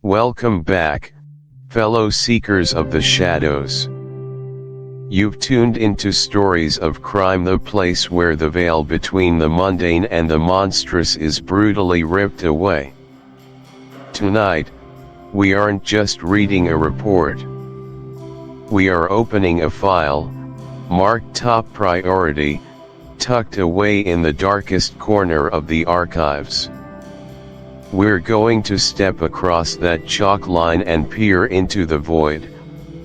Welcome back, fellow seekers of the shadows. You've tuned into Stories of Crime, the place where the veil between the mundane and the monstrous is brutally ripped away. Tonight, we aren't just reading a report. We are opening a file, marked top priority, tucked away in the darkest corner of the archives. We're going to step across that chalk line and peer into the void,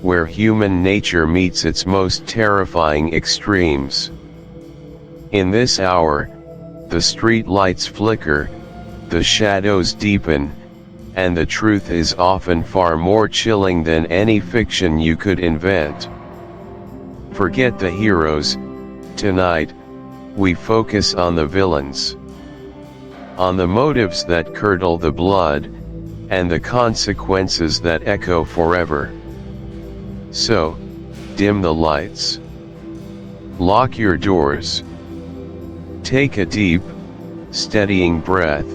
where human nature meets its most terrifying extremes. In this hour, the street lights flicker, the shadows deepen, and the truth is often far more chilling than any fiction you could invent. Forget the heroes. Tonight, we focus on the villains. On the motives that curdle the blood, and the consequences that echo forever. So, dim the lights. Lock your doors. Take a deep, steadying breath,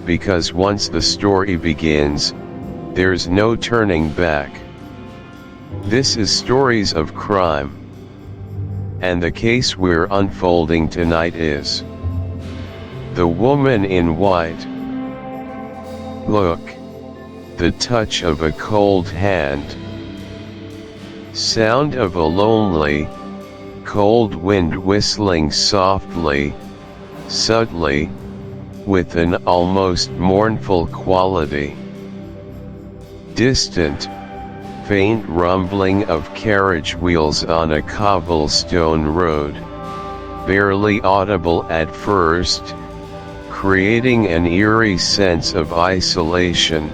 because once the story begins, there's no turning back. This is Stories of Crime. And the case we're unfolding tonight is The Woman in White. Look, the touch of a cold hand. Sound of a lonely, cold wind whistling softly, subtly, with an almost mournful quality. Distant, faint rumbling of carriage wheels on a cobblestone road, barely audible at first, creating an eerie sense of isolation.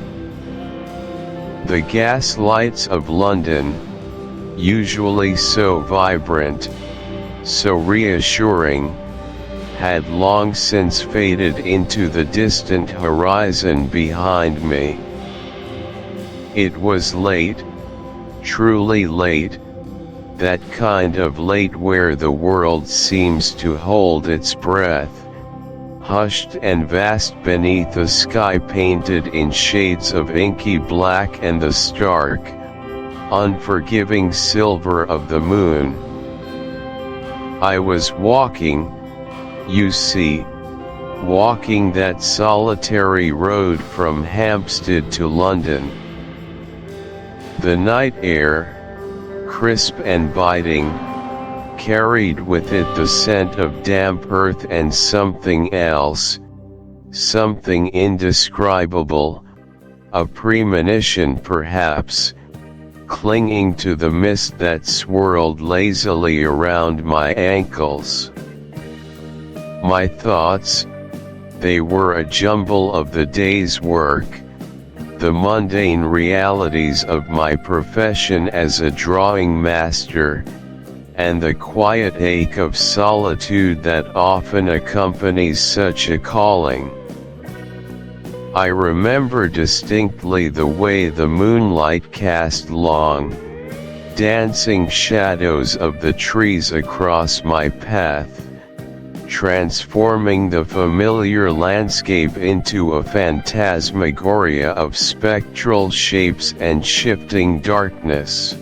The gas lights of London, usually so vibrant, so reassuring, had long since faded into the distant horizon behind me. It was late, truly late, that kind of late where the world seems to hold its breath, hushed and vast beneath a sky painted in shades of inky black and the stark, unforgiving silver of the moon. I was walking, you see, walking that solitary road from Hampstead to London. The night air, crisp and biting, carried with it the scent of damp earth and something else, something indescribable, a premonition perhaps, clinging to the mist that swirled lazily around my ankles. My thoughts, they were a jumble of the day's work, the mundane realities of my profession as a drawing master, and the quiet ache of solitude that often accompanies such a calling. I remember distinctly the way the moonlight cast long, dancing shadows of the trees across my path, transforming the familiar landscape into a phantasmagoria of spectral shapes and shifting darkness.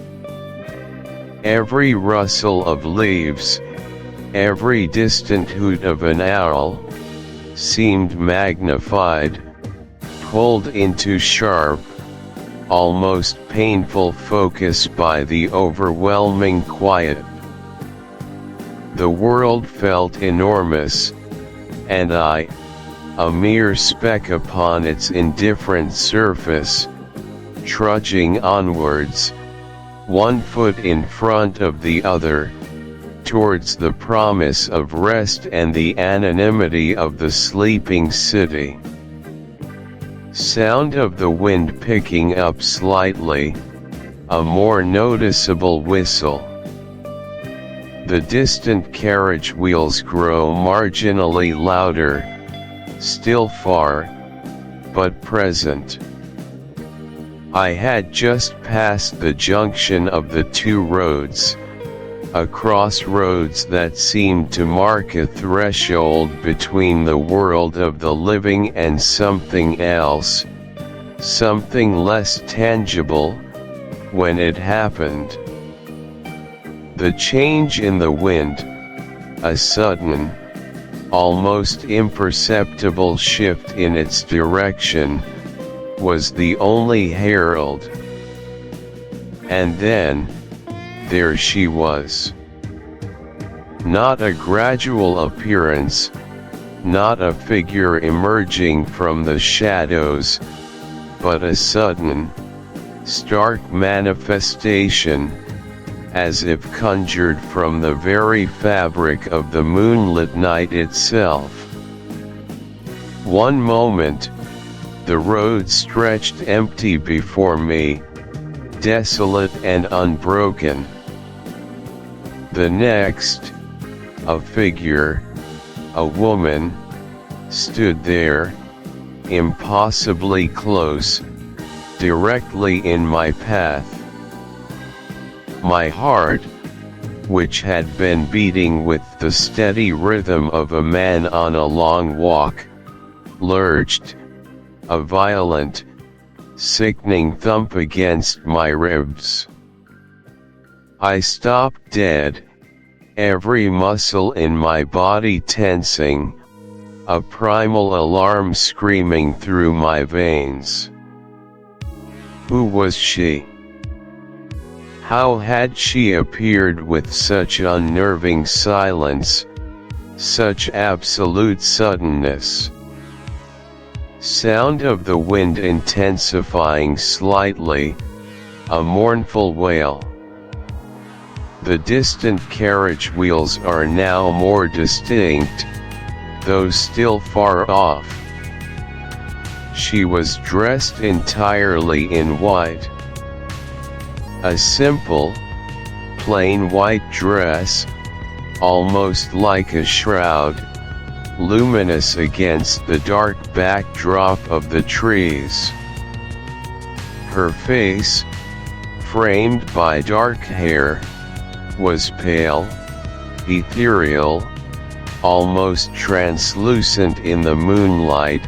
Every rustle of leaves, every distant hoot of an owl, seemed magnified, pulled into sharp, almost painful focus by the overwhelming quiet. The world felt enormous, and I, a mere speck upon its indifferent surface, trudging onwards, one foot in front of the other, towards the promise of rest and the anonymity of the sleeping city. Sound of the wind picking up slightly, a more noticeable whistle. The distant carriage wheels grow marginally louder, still far, but present. I had just passed the junction of the two roads, a crossroads that seemed to mark a threshold between the world of the living and something else, something less tangible, when it happened. The change in the wind, a sudden, almost imperceptible shift in its direction, was the only herald. And then, there she was. Not a gradual appearance, not a figure emerging from the shadows, but a sudden, stark manifestation, as if conjured from the very fabric of the moonlit night itself. One moment, the road stretched empty before me, desolate and unbroken. The next, a figure, a woman, stood there, impossibly close, directly in my path. My heart, which had been beating with the steady rhythm of a man on a long walk, lurched, a violent, sickening thump against my ribs. I stopped dead, every muscle in my body tensing, a primal alarm screaming through my veins. Who was she? How had she appeared with such unnerving silence, such absolute suddenness? Sound of the wind intensifying slightly, a mournful wail. The distant carriage wheels are now more distinct, though still far off. She was dressed entirely in white. A simple, plain white dress, almost like a shroud, luminous against the dark backdrop of the trees. Her face, framed by dark hair, was pale, ethereal, almost translucent in the moonlight,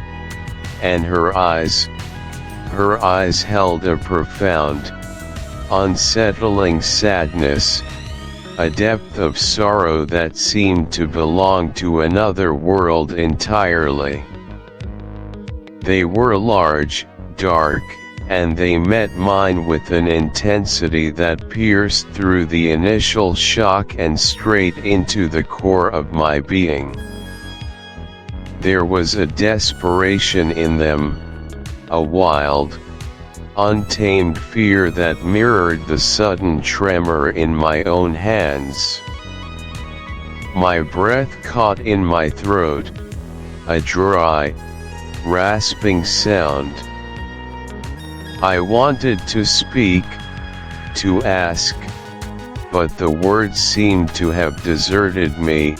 and her eyes held a profound, unsettling sadness, a depth of sorrow that seemed to belong to another world entirely. They were large, dark, and they met mine with an intensity that pierced through the initial shock and straight into the core of my being. There was a desperation in them, a wild, untamed fear that mirrored the sudden tremor in my own hands. My breath caught in my throat, a dry, rasping sound. I wanted to speak, to ask, but the words seemed to have deserted me,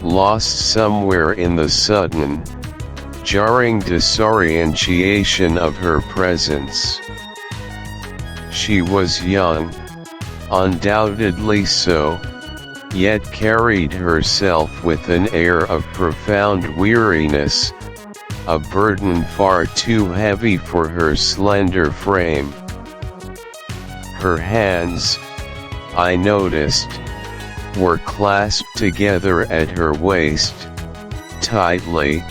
lost somewhere in the sudden, jarring disorientation of her presence. She was young, undoubtedly so, yet carried herself with an air of profound weariness, a burden far too heavy for her slender frame. Her hands, I noticed, were clasped together at her waist, tightly,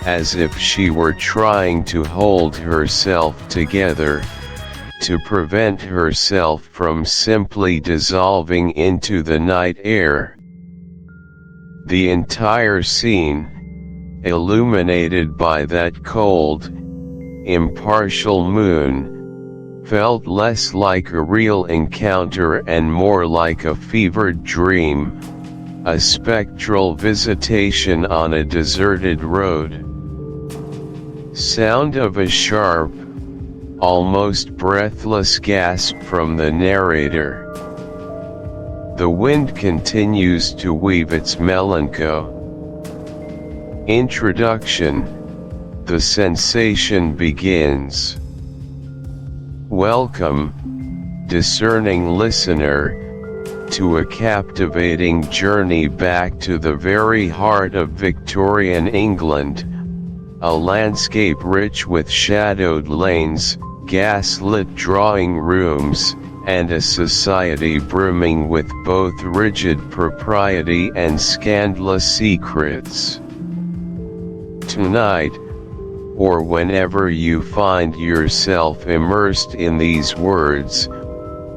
as if she were trying to hold herself together, to prevent herself from simply dissolving into the night air. The entire scene, illuminated by that cold, impartial moon, felt less like a real encounter and more like a fevered dream, a spectral visitation on a deserted road. Sound of a sharp, almost breathless gasp from the narrator. The wind continues to weave its melancholy. Introduction. The sensation begins. Welcome, discerning listener, to a captivating journey back to the very heart of Victorian England, a landscape rich with shadowed lanes, gaslit drawing rooms, and a society brimming with both rigid propriety and scandalous secrets. Tonight, or whenever you find yourself immersed in these words,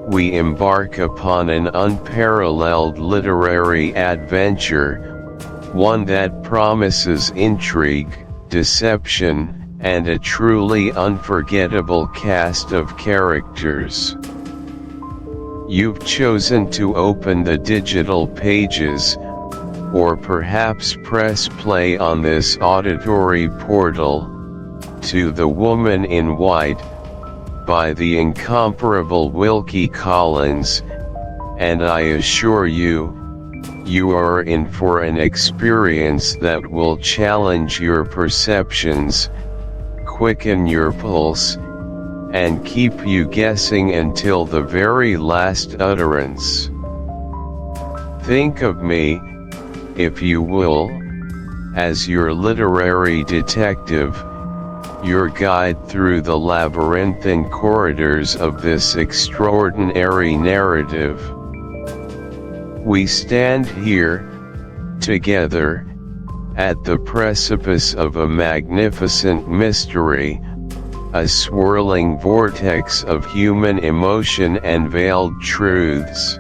we embark upon an unparalleled literary adventure, one that promises intrigue, deception, and a truly unforgettable cast of characters. You've chosen to open the digital pages, or perhaps press play on this auditory portal, to The Woman in White, by the incomparable Wilkie Collins, and I assure you, you are in for an experience that will challenge your perceptions, quicken your pulse, and keep you guessing until the very last utterance. Think of me, if you will, as your literary detective, your guide through the labyrinthine corridors of this extraordinary narrative. We stand here, together, at the precipice of a magnificent mystery, a swirling vortex of human emotion and veiled truths.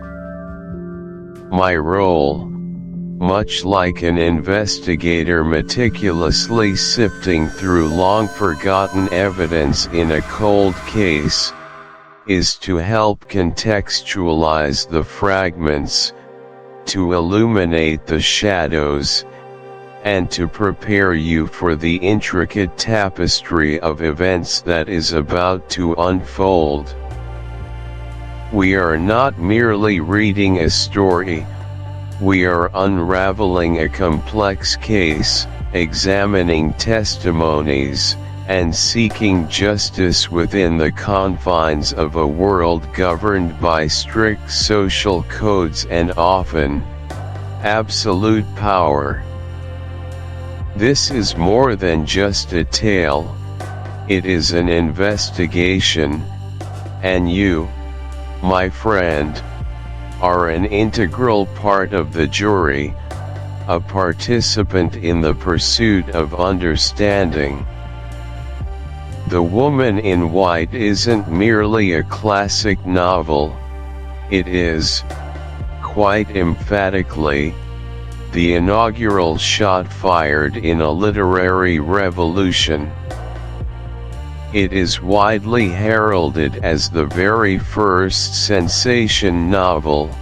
My role, much like an investigator meticulously sifting through long-forgotten evidence in a cold case, is to help contextualize the fragments, to illuminate the shadows, and to prepare you for the intricate tapestry of events that is about to unfold. We are not merely reading a story, we are unraveling a complex case, examining testimonies, and seeking justice within the confines of a world governed by strict social codes and often absolute power. This is more than just a tale, it is an investigation, and you, my friend, are an integral part of the jury, a participant in the pursuit of understanding. The Woman in White isn't merely a classic novel, it is, quite emphatically, the inaugural shot fired in a literary revolution. It is widely heralded as the very first sensation novel,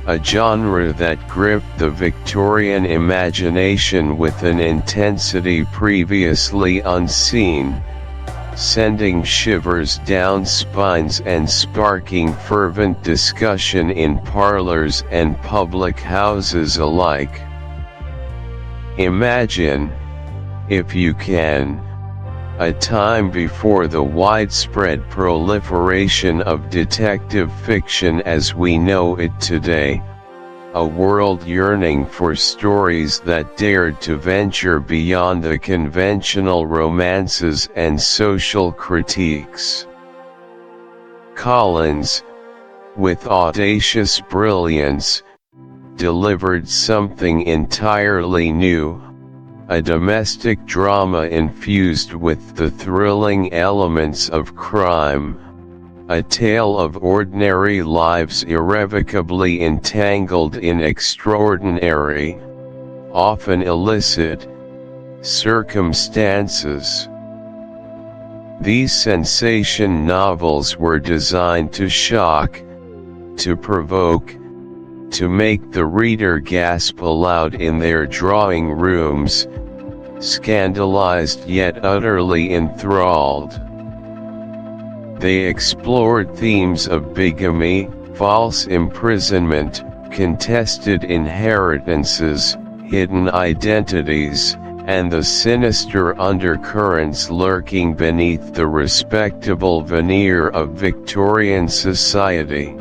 a genre that gripped the Victorian imagination with an intensity previously unseen, sending shivers down spines and sparking fervent discussion in parlors and public houses alike. Imagine, if you can, a time before the widespread proliferation of detective fiction as we know it today, a world yearning for stories that dared to venture beyond the conventional romances and social critiques. Collins, with audacious brilliance, delivered something entirely new, a domestic drama infused with the thrilling elements of crime, a tale of ordinary lives irrevocably entangled in extraordinary, often illicit, circumstances. These sensation novels were designed to shock, to provoke, to make the reader gasp aloud in their drawing rooms, scandalized yet utterly enthralled. They explored themes of bigamy, false imprisonment, contested inheritances, hidden identities, and the sinister undercurrents lurking beneath the respectable veneer of Victorian society.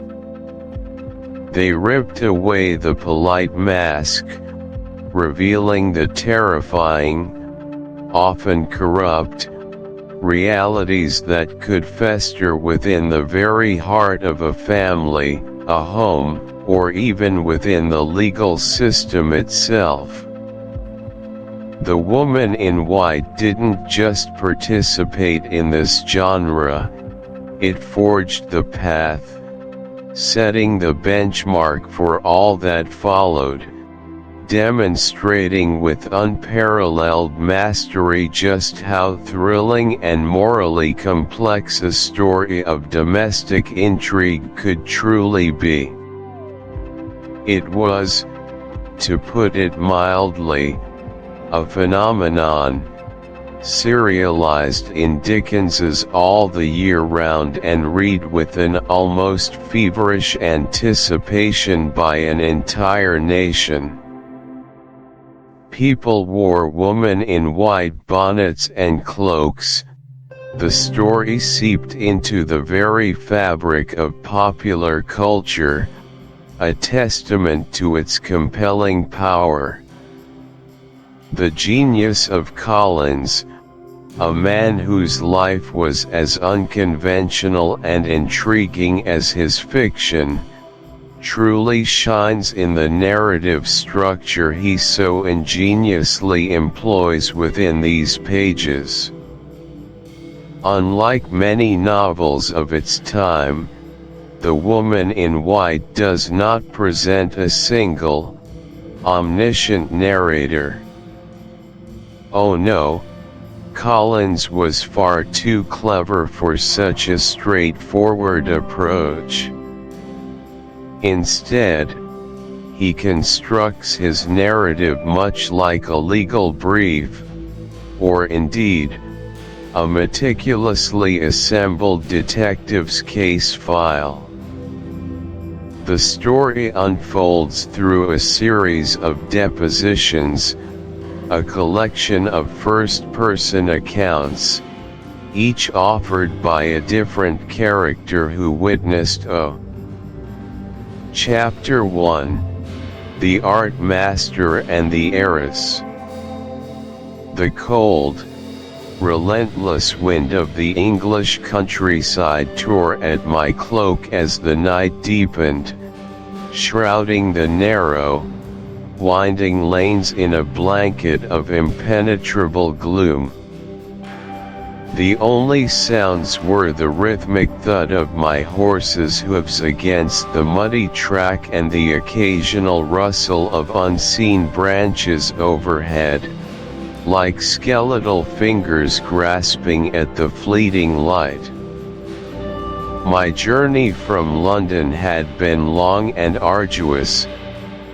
They ripped away the polite mask, revealing the terrifying, often corrupt, realities that could fester within the very heart of a family, a home, or even within the legal system itself. The Woman in White didn't just participate in this genre, it forged the path, setting the benchmark for all that followed, demonstrating with unparalleled mastery just how thrilling and morally complex a story of domestic intrigue could truly be. It was, to put it mildly, a phenomenon, serialized in Dickens's All the Year Round and read with an almost feverish anticipation by an entire nation. People wore women in white bonnets and cloaks. The story seeped into the very fabric of popular culture, a testament to its compelling power. The genius of Collins, a man whose life was as unconventional and intriguing as his fiction, truly shines in the narrative structure he so ingeniously employs within these pages. Unlike many novels of its time, The Woman in White does not present a single, omniscient narrator. Oh no, Collins was far too clever for such a straightforward approach. Instead, he constructs his narrative much like a legal brief, or indeed, a meticulously assembled detective's case file. The story unfolds through a series of depositions, a collection of first-person accounts, each offered by a different character who witnessed a. Chapter 1: The Art Master and the Heiress. The cold, relentless wind of the English countryside tore at my cloak as the night deepened, shrouding the narrow, winding lanes in a blanket of impenetrable gloom. The only sounds were the rhythmic thud of my horse's hoofs against the muddy track and the occasional rustle of unseen branches overhead, like skeletal fingers grasping at the fleeting light. My journey from London had been long and arduous,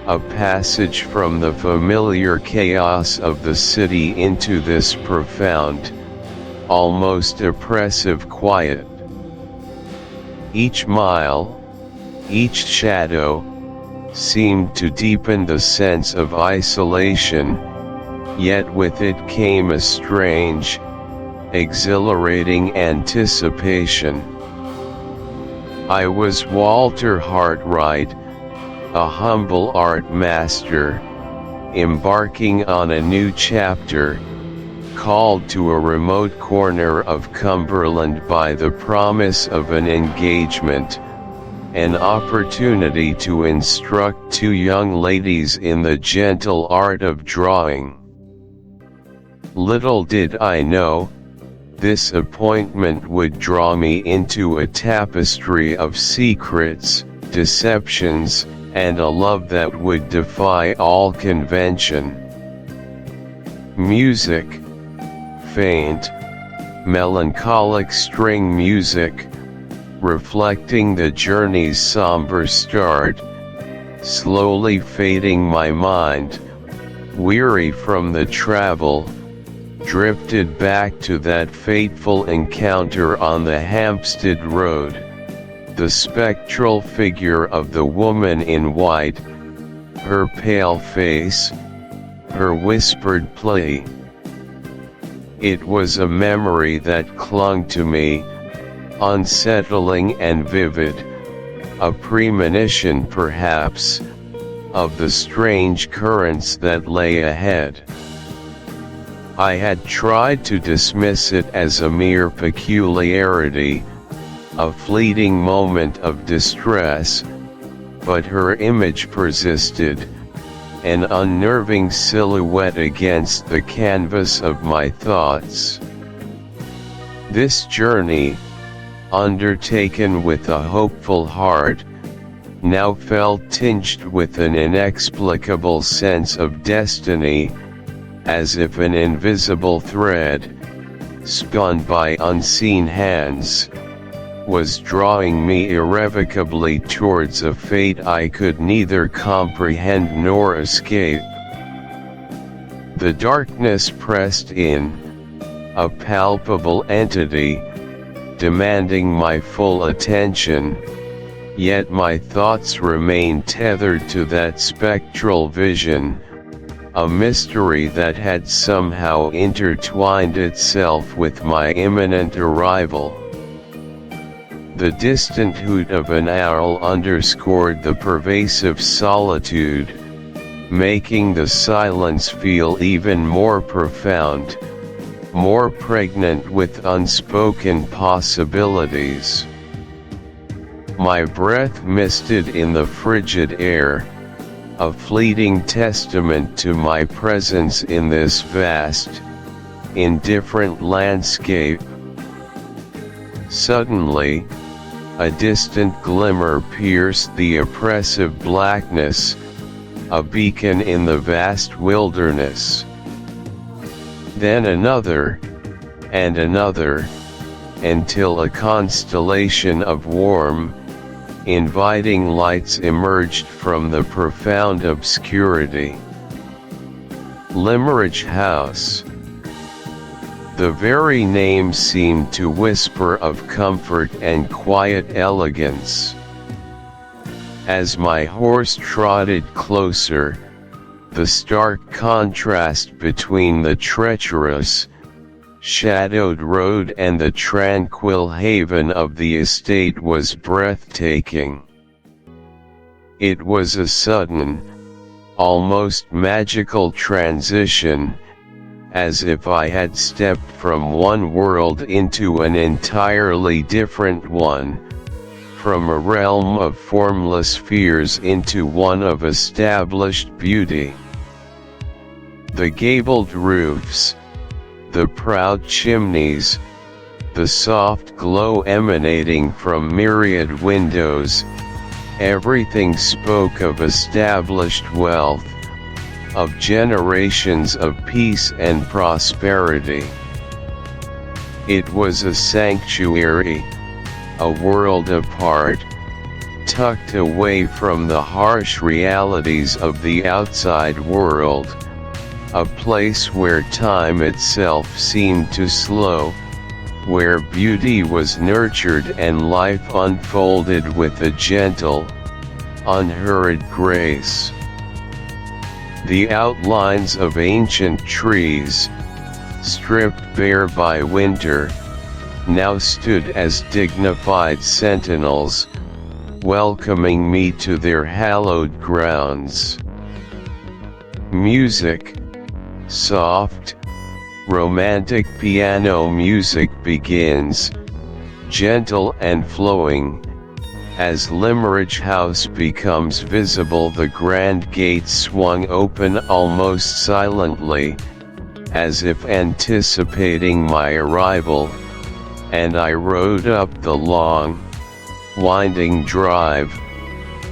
a passage from the familiar chaos of the city into this profound, almost oppressive quiet. Each mile, each shadow, seemed to deepen the sense of isolation, yet with it came a strange, exhilarating anticipation. I was Walter Hartwright, a humble art master, embarking on a new chapter, called to a remote corner of Cumberland by the promise of an engagement, an opportunity to instruct two young ladies in the gentle art of drawing. Little did I know, this appointment would draw me into a tapestry of secrets, deceptions, and a love that would defy all convention. Music, faint, melancholic string music, reflecting the journey's somber start, slowly fading my mind, weary from the travel, drifted back to that fateful encounter on the Hampstead Road. The spectral figure of the woman in white, her pale face, her whispered plea. It was a memory that clung to me, unsettling and vivid, a premonition perhaps, of the strange currents that lay ahead. I had tried to dismiss it as a mere peculiarity, a fleeting moment of distress, but her image persisted, an unnerving silhouette against the canvas of my thoughts. This journey, undertaken with a hopeful heart, now felt tinged with an inexplicable sense of destiny, as if an invisible thread, spun by unseen hands, was drawing me irrevocably towards a fate I could neither comprehend nor escape. The darkness pressed in, a palpable entity, demanding my full attention, yet my thoughts remained tethered to that spectral vision, a mystery that had somehow intertwined itself with my imminent arrival. The distant hoot of an owl underscored the pervasive solitude, making the silence feel even more profound, more pregnant with unspoken possibilities. My breath misted in the frigid air, a fleeting testament to my presence in this vast, indifferent landscape. Suddenly, a distant glimmer pierced the oppressive blackness, a beacon in the vast wilderness. Then another, and another, until a constellation of warm, inviting lights emerged from the profound obscurity. Limerick House. The very name seemed to whisper of comfort and quiet elegance. As my horse trotted closer, the stark contrast between the treacherous, shadowed road and the tranquil haven of the estate was breathtaking. It was a sudden, almost magical transition, as if I had stepped from one world into an entirely different one, from a realm of formless fears into one of established beauty. The gabled roofs, the proud chimneys, the soft glow emanating from myriad windows, everything spoke of established wealth, of generations of peace and prosperity. It was a sanctuary, a world apart, tucked away from the harsh realities of the outside world, a place where time itself seemed to slow, where beauty was nurtured and life unfolded with a gentle, unhurried grace. The outlines of ancient trees, stripped bare by winter, now stood as dignified sentinels, welcoming me to their hallowed grounds. Music, soft, romantic piano music begins, gentle and flowing. As Limerick House becomes visible, the grand gates swung open almost silently, as if anticipating my arrival, and I rode up the long, winding drive,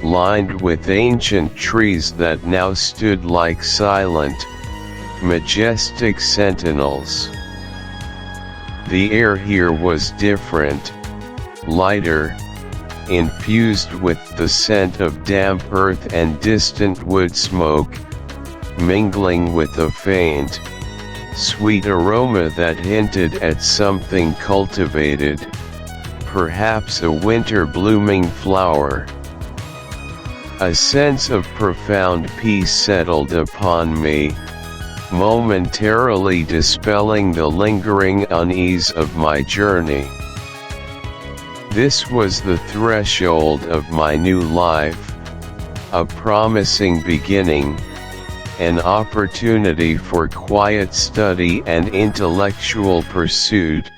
lined with ancient trees that now stood like silent, majestic sentinels. The air here was different, lighter, infused with the scent of damp earth and distant wood smoke, mingling with a faint, sweet aroma that hinted at something cultivated, perhaps a winter blooming flower. A sense of profound peace settled upon me, momentarily dispelling the lingering unease of my journey. This was the threshold of my new life, a promising beginning, an opportunity for quiet study and intellectual pursuit,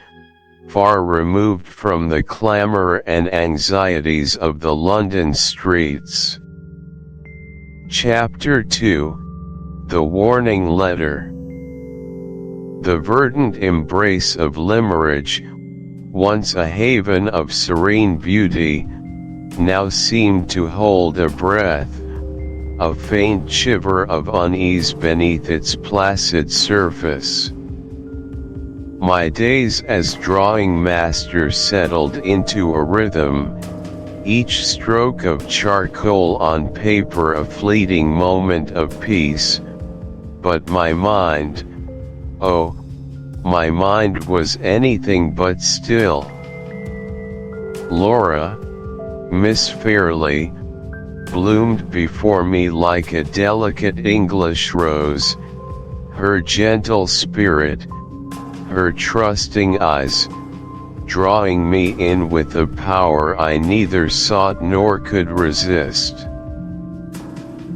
far removed from the clamor and anxieties of the London streets. Chapter 2: The Warning Letter. The verdant embrace of Limmeridge, once a haven of serene beauty, now seemed to hold a breath, a faint shiver of unease beneath its placid surface. My days as drawing master settled into a rhythm, each stroke of charcoal on paper a fleeting moment of peace, but my mind, oh, my mind was anything but still. Laura, Miss Fairley, bloomed before me like a delicate English rose, her gentle spirit, her trusting eyes, drawing me in with a power I neither sought nor could resist.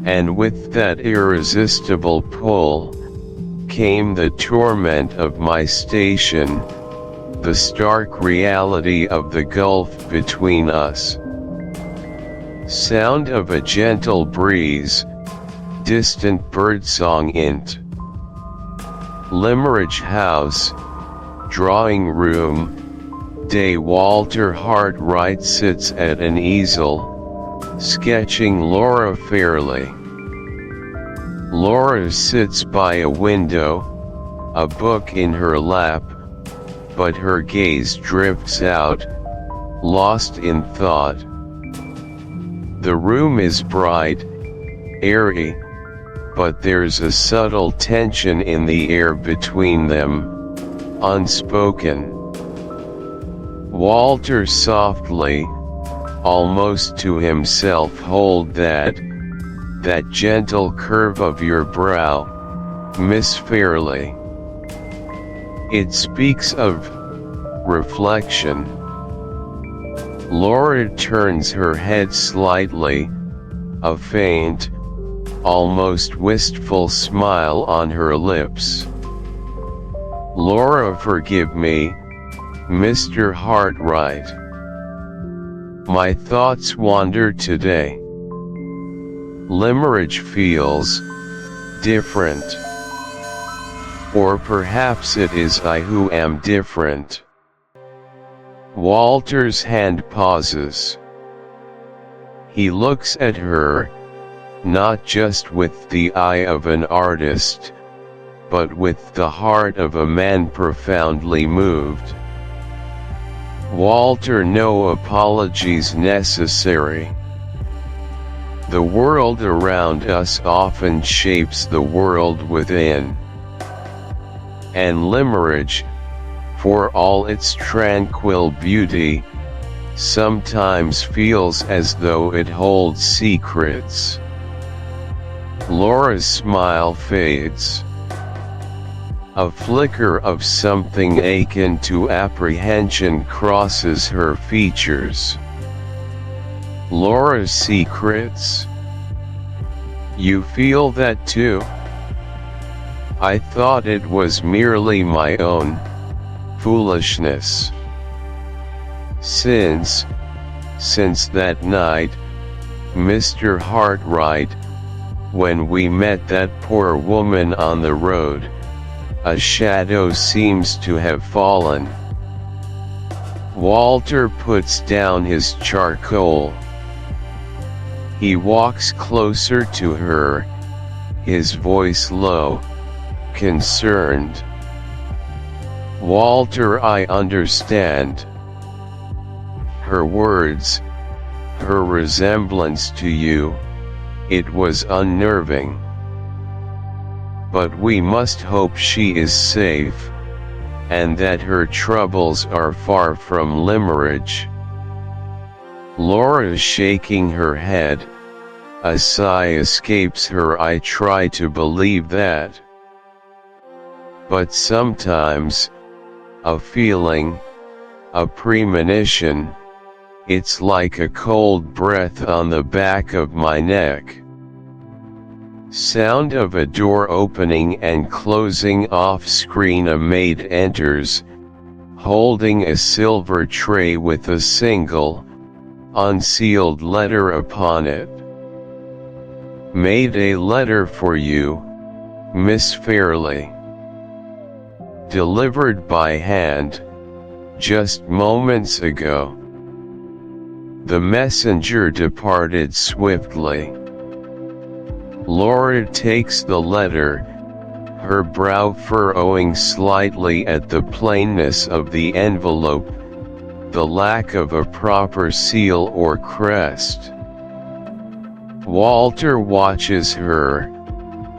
And with that irresistible pull, came the torment of my station, the stark reality of the gulf between us. Sound of a gentle breeze, distant birdsong int. Limmeridge House, drawing room, day. Walter Hartwright sits at an easel, sketching Laura Fairley. Laura sits by a window, a book in her lap, but her gaze drifts out, lost in thought. The room is bright, airy, but there's a subtle tension in the air between them, unspoken. Walter softly, almost to himself, hold that gentle curve of your brow, Miss Fairley. It speaks of reflection. Laura turns her head slightly, a faint, almost wistful smile on her lips. Laura, forgive me, Mr. Hartwright. My thoughts wander today. Limmeridge feels different. Or perhaps it is I who am different. Walter's hand pauses. He looks at her, not just with the eye of an artist, but with the heart of a man profoundly moved. Walter, no apologies necessary. The world around us often shapes the world within. And Limmeridge, for all its tranquil beauty, sometimes feels as though it holds secrets. Laura's smile fades. A flicker of something akin to apprehension crosses her features. Laura's secrets? You feel that too? I thought it was merely my own foolishness. Since that night, Mr. Hartwright, when we met that poor woman on the road, a shadow seems to have fallen. Walter puts down his charcoal. He walks closer to her, his voice low, concerned. Walter, I understand. Her words, her resemblance to you, it was unnerving. But we must hope she is safe, and that her troubles are far from Limmeridge. Laura is shaking her head, a sigh escapes her. I try to believe that. But sometimes, a feeling, a premonition, it's like a cold breath on the back of my neck. Sound of a door opening and closing off screen. A maid enters, holding a silver tray with a single, unsealed letter upon it. Made a letter for you, Miss Fairley. Delivered by hand, just moments ago. The messenger departed swiftly. Laura takes the letter, her brow furrowing slightly at the plainness of the envelope, the lack of a proper seal or crest. Walter watches her,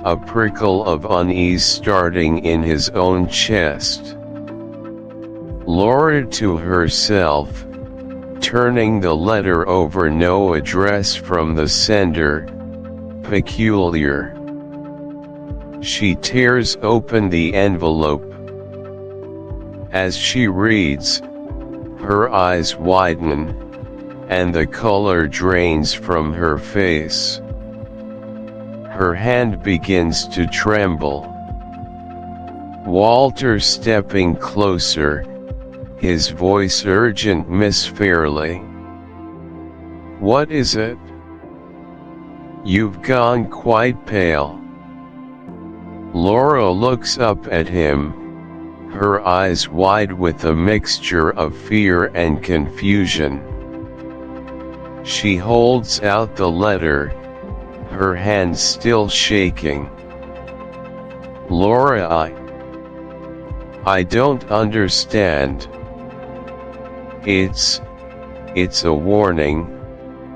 a prickle of unease starting in his own chest. Laura to herself, turning the letter over. No address from the sender. Peculiar. She tears open the envelope. As she reads, her eyes widen, and the color drains from her face. Her hand begins to tremble. Walter stepping closer, his voice urgent. Miss Fairley. What is it? You've gone quite pale. Laura looks up at him, her eyes wide with a mixture of fear and confusion. She holds out the letter, her hand still shaking. Laura, I don't understand. It's a warning,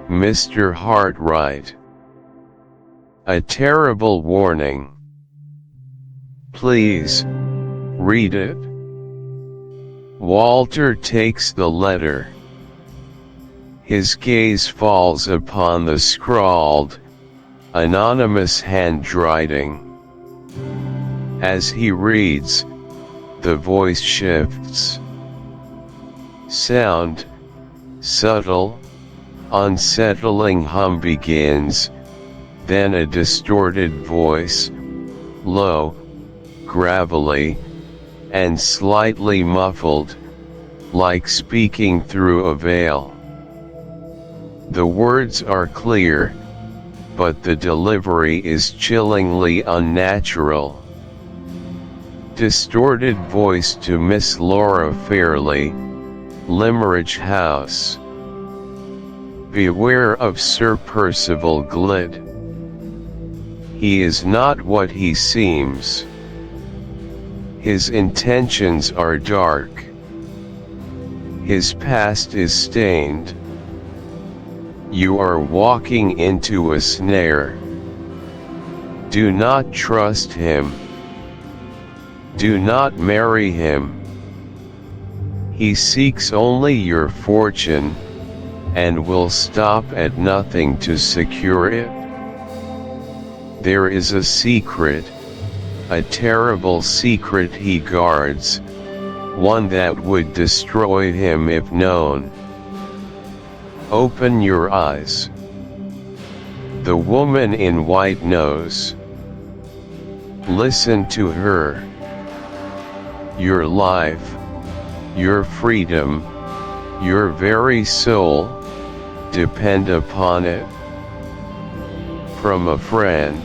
Mr. Hartright. A terrible warning. Please, read it. Walter takes the letter. His gaze falls upon the scrawled, anonymous handwriting. As he reads, the voice shifts. Sound, subtle, unsettling hum begins, then a distorted voice, low, gravelly, and slightly muffled, like speaking through a veil. The words are clear, but the delivery is chillingly unnatural. Distorted voice to Miss Laura Fairley, Limmeridge House. Beware of Sir Percival Glid. He is not what he seems. His intentions are dark. His past is stained. You are walking into a snare. Do not trust him. Do not marry him. He seeks only your fortune, and will stop at nothing to secure it. There is a secret, a terrible secret he guards, one that would destroy him if known. Open your eyes. The woman in white knows. Listen to her. Your life, your freedom, your very soul, depend upon it. From a friend.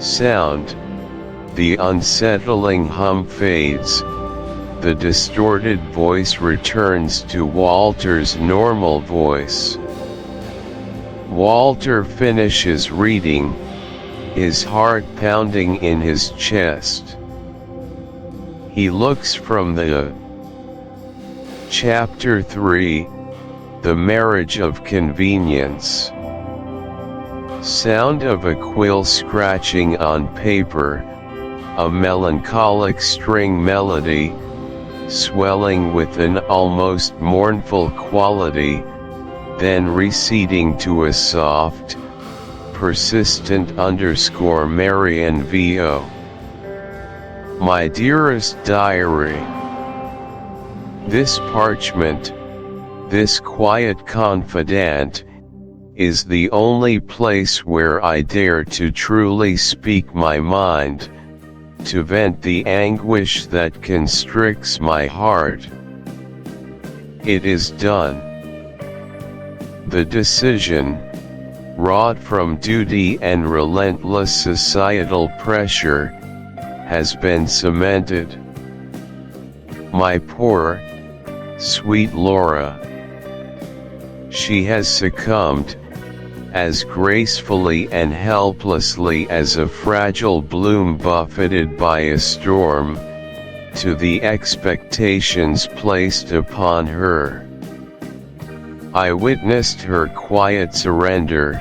Sound, the unsettling hum fades, the distorted voice returns to Walter's normal voice. Walter finishes reading, his heart pounding in his chest. He looks from the Chapter 3, The Marriage of Convenience. Sound of a quill scratching on paper, a melancholic string melody, swelling with an almost mournful quality, then receding to a soft, persistent underscore Marian VO. My dearest diary. This parchment, this quiet confidant, is the only place where I dare to truly speak my mind, to vent the anguish that constricts my heart. It is done. The decision, wrought from duty and relentless societal pressure, has been cemented. My poor, sweet Laura. She has succumbed, as gracefully and helplessly as a fragile bloom buffeted by a storm, to the expectations placed upon her. I witnessed her quiet surrender,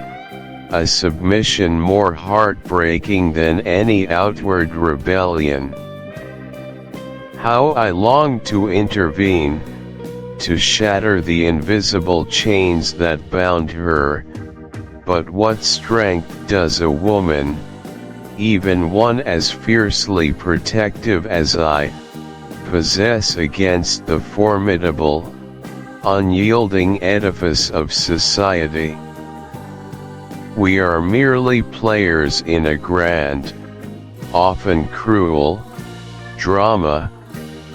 a submission more heartbreaking than any outward rebellion. How I longed to intervene, to shatter the invisible chains that bound her, but what strength does a woman, even one as fiercely protective as I, possess against the formidable, unyielding edifice of society? We are merely players in a grand, often cruel, drama,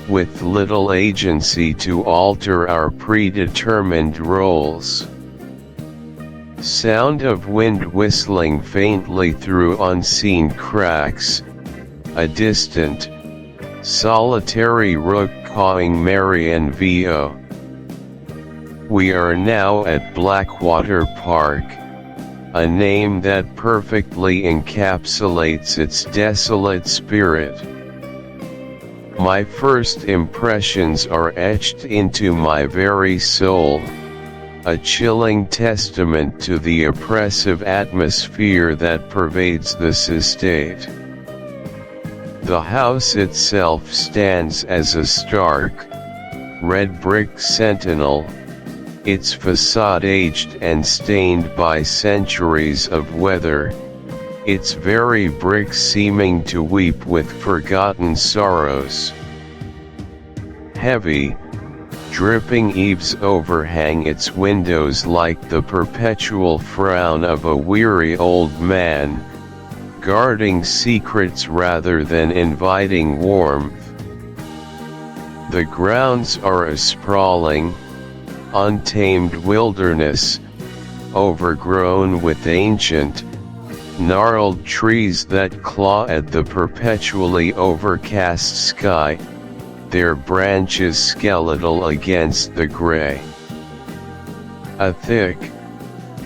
with little agency to alter our predetermined roles. Sound of wind whistling faintly through unseen cracks, a distant, solitary rook cawing merry and vo. We are now at Blackwater Park, a name that perfectly encapsulates its desolate spirit. My first impressions are etched into my very soul, a chilling testament to the oppressive atmosphere that pervades this estate. The house itself stands as a stark, red brick sentinel, its facade aged and stained by centuries of weather, its very bricks seeming to weep with forgotten sorrows. Heavy, dripping eaves overhang its windows like the perpetual frown of a weary old man, guarding secrets rather than inviting warmth. The grounds are a sprawling, untamed wilderness, overgrown with ancient, gnarled trees that claw at the perpetually overcast sky, their branches skeletal against the gray. A thick,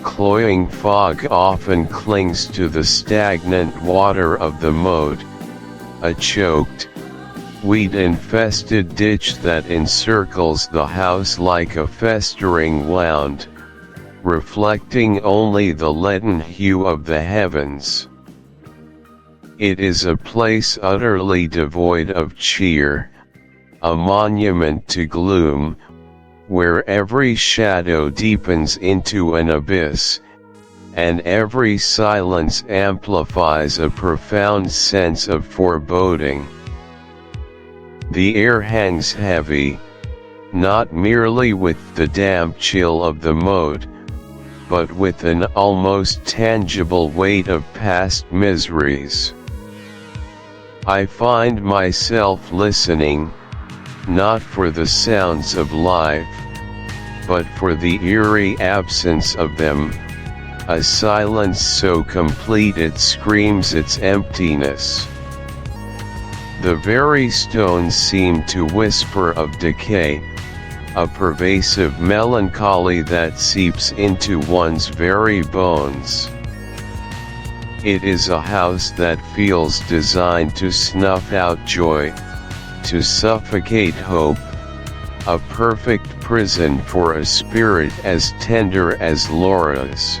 cloying fog often clings to the stagnant water of the moat, a choked, weed-infested ditch that encircles the house like a festering wound, reflecting only the leaden hue of the heavens. It is a place utterly devoid of cheer, a monument to gloom, where every shadow deepens into an abyss, and every silence amplifies a profound sense of foreboding. The air hangs heavy, not merely with the damp chill of the moat, but with an almost tangible weight of past miseries. I find myself listening, not for the sounds of life, but for the eerie absence of them, a silence so complete it screams its emptiness. The very stones seem to whisper of decay, a pervasive melancholy that seeps into one's very bones. It is a house that feels designed to snuff out joy, to suffocate hope, a perfect prison for a spirit as tender as Laura's.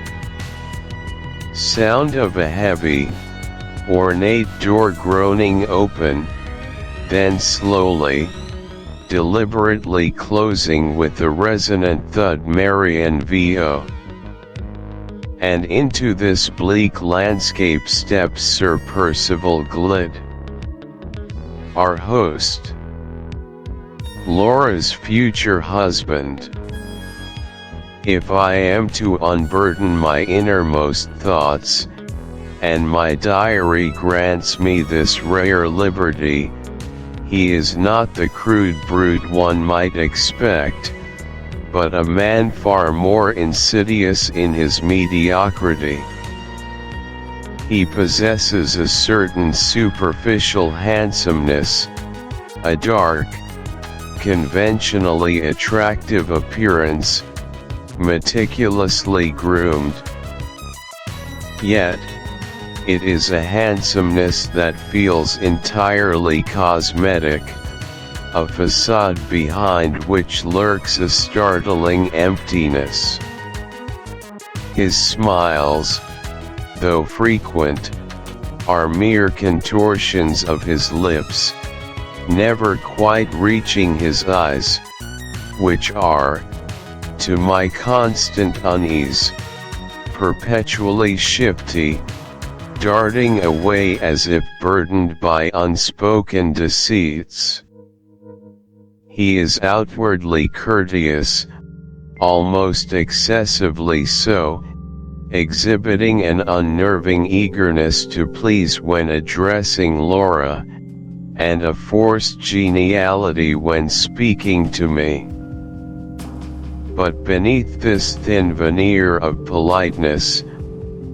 Sound of a heavy, ornate door groaning open, then slowly, deliberately closing with a resonant thud merry and vo. And into this bleak landscape steps Sir Percival Glid, our host, Laura's future husband. If I am to unburden my innermost thoughts, and my diary grants me this rare liberty, he is not the crude brute one might expect, but a man far more insidious in his mediocrity. He possesses a certain superficial handsomeness, a dark, conventionally attractive appearance, meticulously groomed. Yet, it is a handsomeness that feels entirely cosmetic, a facade behind which lurks a startling emptiness. His smiles, though frequent, are mere contortions of his lips, never quite reaching his eyes, which are, to my constant unease, perpetually shifty, darting away as if burdened by unspoken deceits. He is outwardly courteous, almost excessively so, exhibiting an unnerving eagerness to please when addressing Laura, and a forced geniality when speaking to me. But beneath this thin veneer of politeness,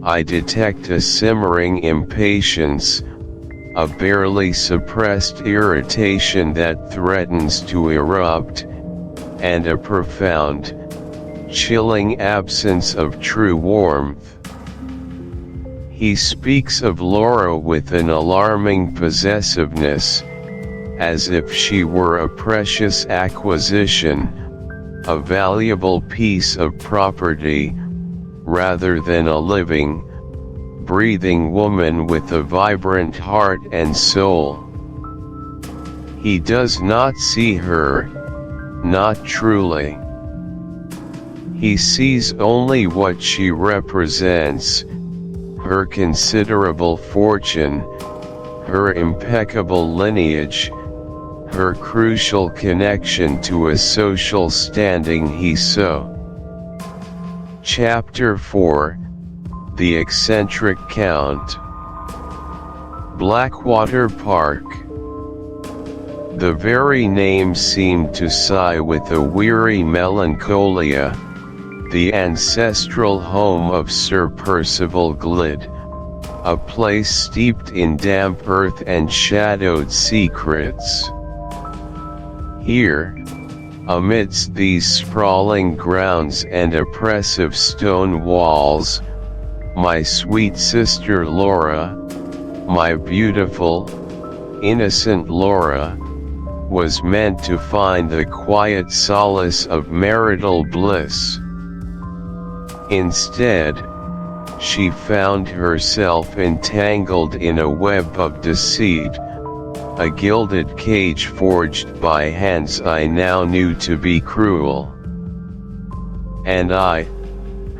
I detect a simmering impatience, a barely suppressed irritation that threatens to erupt, and a profound, chilling absence of true warmth. He speaks of Laura with an alarming possessiveness, as if she were a precious acquisition, a valuable piece of property, rather than a living, breathing woman with a vibrant heart and soul. He does not see her, not truly. He sees only what she represents, her considerable fortune, her impeccable lineage, her crucial connection to a social standing he so. Chapter 4, The Eccentric Count. Blackwater Park. The very name seemed to sigh with a weary melancholia, the ancestral home of Sir Percival Glyde, a place steeped in damp earth and shadowed secrets. Here, amidst these sprawling grounds and oppressive stone walls, my sweet sister Laura, my beautiful, innocent Laura, was meant to find the quiet solace of marital bliss. Instead, she found herself entangled in a web of deceit, a gilded cage forged by hands I now knew to be cruel. And I,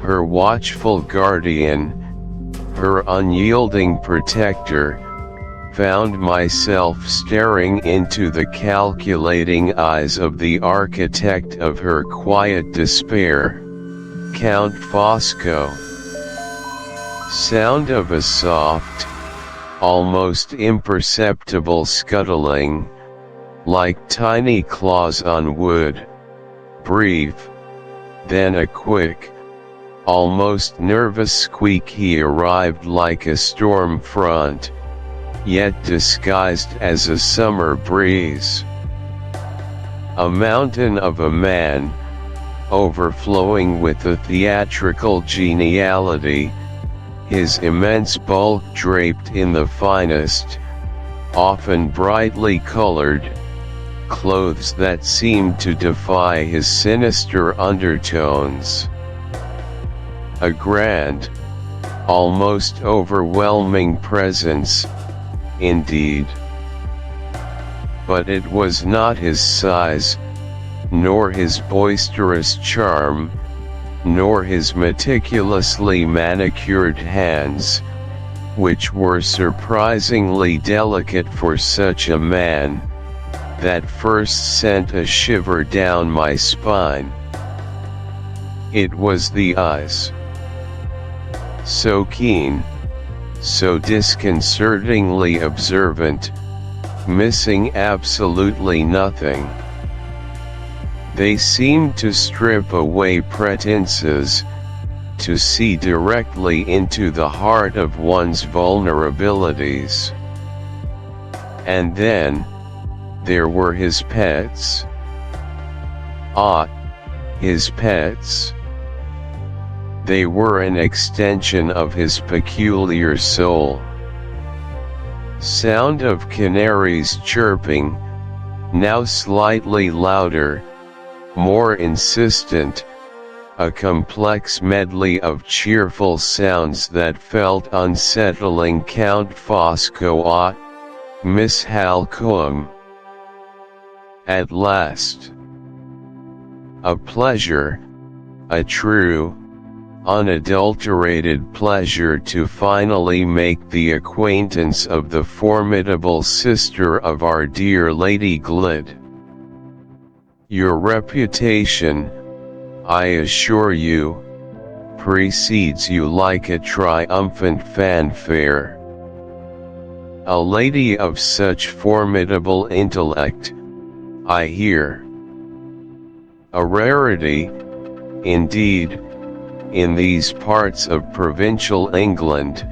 her watchful guardian, her unyielding protector, found myself staring into the calculating eyes of the architect of her quiet despair, Count Fosco. Sound of a soft, almost imperceptible scuttling, like tiny claws on wood, brief, then a quick, almost nervous squeak. He arrived like a storm front, yet disguised as a summer breeze. A mountain of a man, overflowing with a theatrical geniality, his immense bulk draped in the finest, often brightly colored, clothes that seemed to defy his sinister undertones. A grand, almost overwhelming presence, indeed. But it was not his size, nor his boisterous charm, nor his meticulously manicured hands, which were surprisingly delicate for such a man, that first sent a shiver down my spine. It was the eyes. So keen, so disconcertingly observant, missing absolutely nothing. They seemed to strip away pretenses, to see directly into the heart of one's vulnerabilities. And then, there were his pets. Ah, his pets. They were an extension of his peculiar soul. Sound of canaries chirping, now slightly louder, more insistent, a complex medley of cheerful sounds that felt unsettling. Count Fosco. Ah, Miss Halcombe. At last. A pleasure, a true, unadulterated pleasure to finally make the acquaintance of the formidable sister of our dear Lady Glyd. Your reputation, I assure you, precedes you like a triumphant fanfare. A lady of such formidable intellect, I hear. A rarity, indeed, in these parts of provincial England,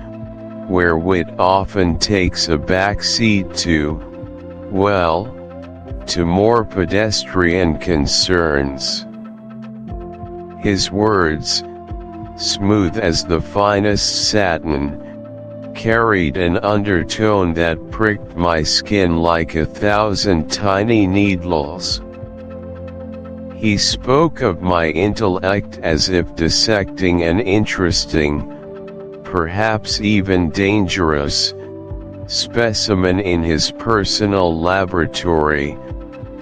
where wit often takes a back seat to, well, to more pedestrian concerns. His words, smooth as the finest satin, carried an undertone that pricked my skin like 1,000 tiny needles. He spoke of my intellect as if dissecting an interesting, perhaps even dangerous, specimen in his personal laboratory,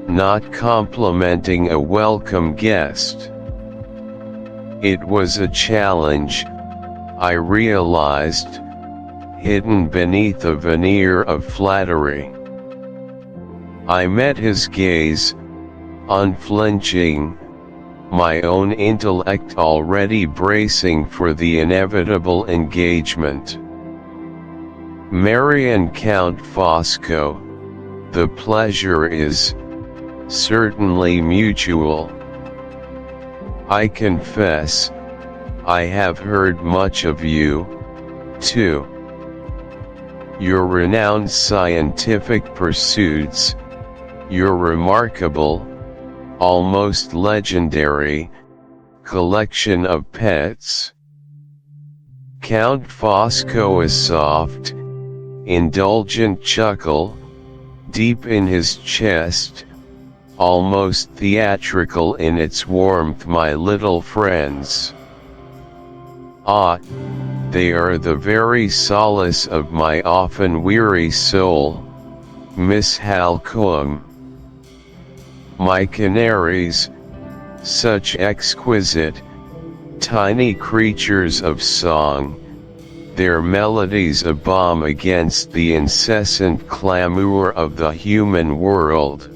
not complimenting a welcome guest. It was a challenge, I realized, hidden beneath a veneer of flattery. I met his gaze, unflinching, my own intellect already bracing for the inevitable engagement. Marian Count Fosco, the pleasure is, certainly mutual. I confess, I have heard much of you, too. Your renowned scientific pursuits, your remarkable, almost legendary, collection of pets. Count Fosco, a soft, indulgent chuckle, deep in his chest, almost theatrical in its warmth. My little friends. Ah, they are the very solace of my often weary soul, Miss Halcombe. My canaries, such exquisite, tiny creatures of song, their melodies a balm against the incessant clamor of the human world.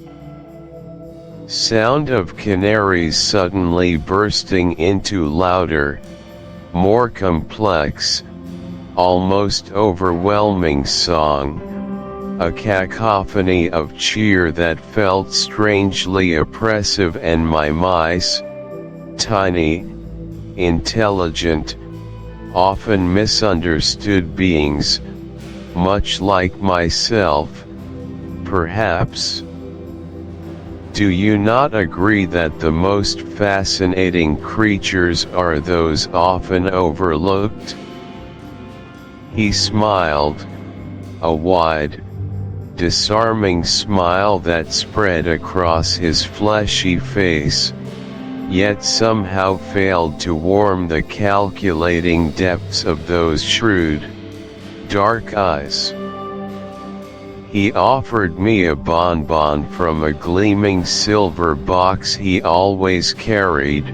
Sound of canaries suddenly bursting into louder, more complex, almost overwhelming song, a cacophony of cheer that felt strangely oppressive, and my mice, tiny, intelligent, often misunderstood beings, much like myself, perhaps. Do you not agree that the most fascinating creatures are those often overlooked? He smiled, a wide, disarming smile that spread across his fleshy face, yet somehow failed to warm the calculating depths of those shrewd, dark eyes. He offered me a bonbon from a gleaming silver box he always carried,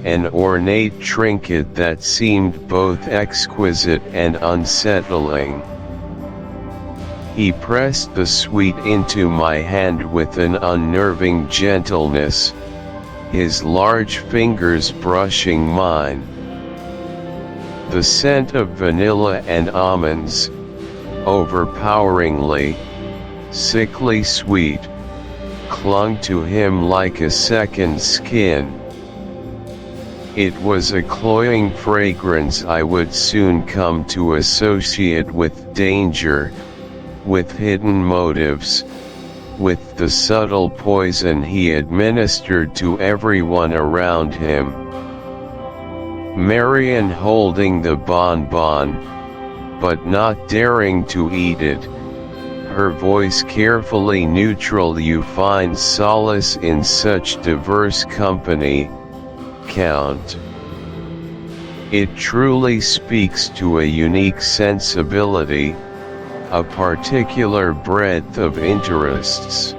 an ornate trinket that seemed both exquisite and unsettling. He pressed the sweet into my hand with an unnerving gentleness, his large fingers brushing mine. The scent of vanilla and almonds, overpoweringly, sickly sweet, clung to him like a second skin. It was a cloying fragrance I would soon come to associate with danger, with hidden motives, with the subtle poison he administered to everyone around him. Marian holding the bonbon, but not daring to eat it, her voice carefully neutral. You find solace in such diverse company, Count. It truly speaks to a unique sensibility, a particular breadth of interests.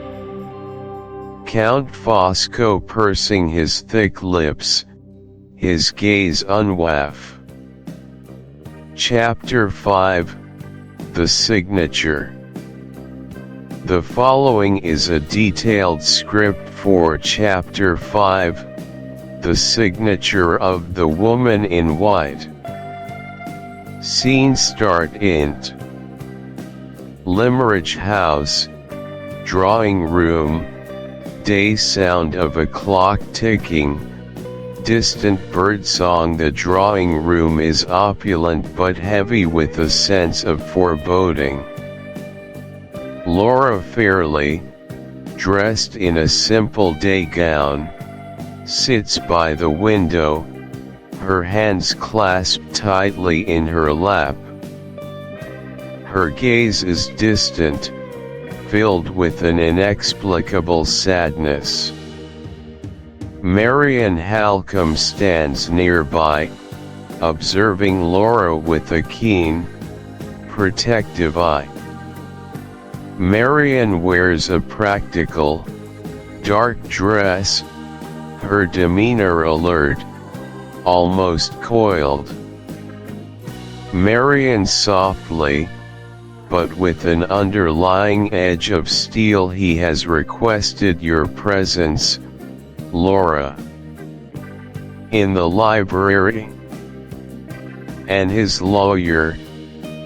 Count Fosco pursing his thick lips, his gaze unwaff. Chapter 5, The Signature. The following is a detailed script for Chapter 5, The Signature of the Woman in White. Scene start int. Limerick House, drawing room, day sound of a clock ticking, distant birdsong. The drawing room is opulent but heavy with a sense of foreboding. Laura Fairley, dressed in a simple day gown, sits by the window, her hands clasped tightly in her lap. Her gaze is distant, filled with an inexplicable sadness. Marian Halcombe stands nearby, observing Laura with a keen, protective eye. Marian wears a practical, dark dress, her demeanor alert, almost coiled. Marian softly, but with an underlying edge of steel. He has requested your presence, Laura. In the library. And his lawyer,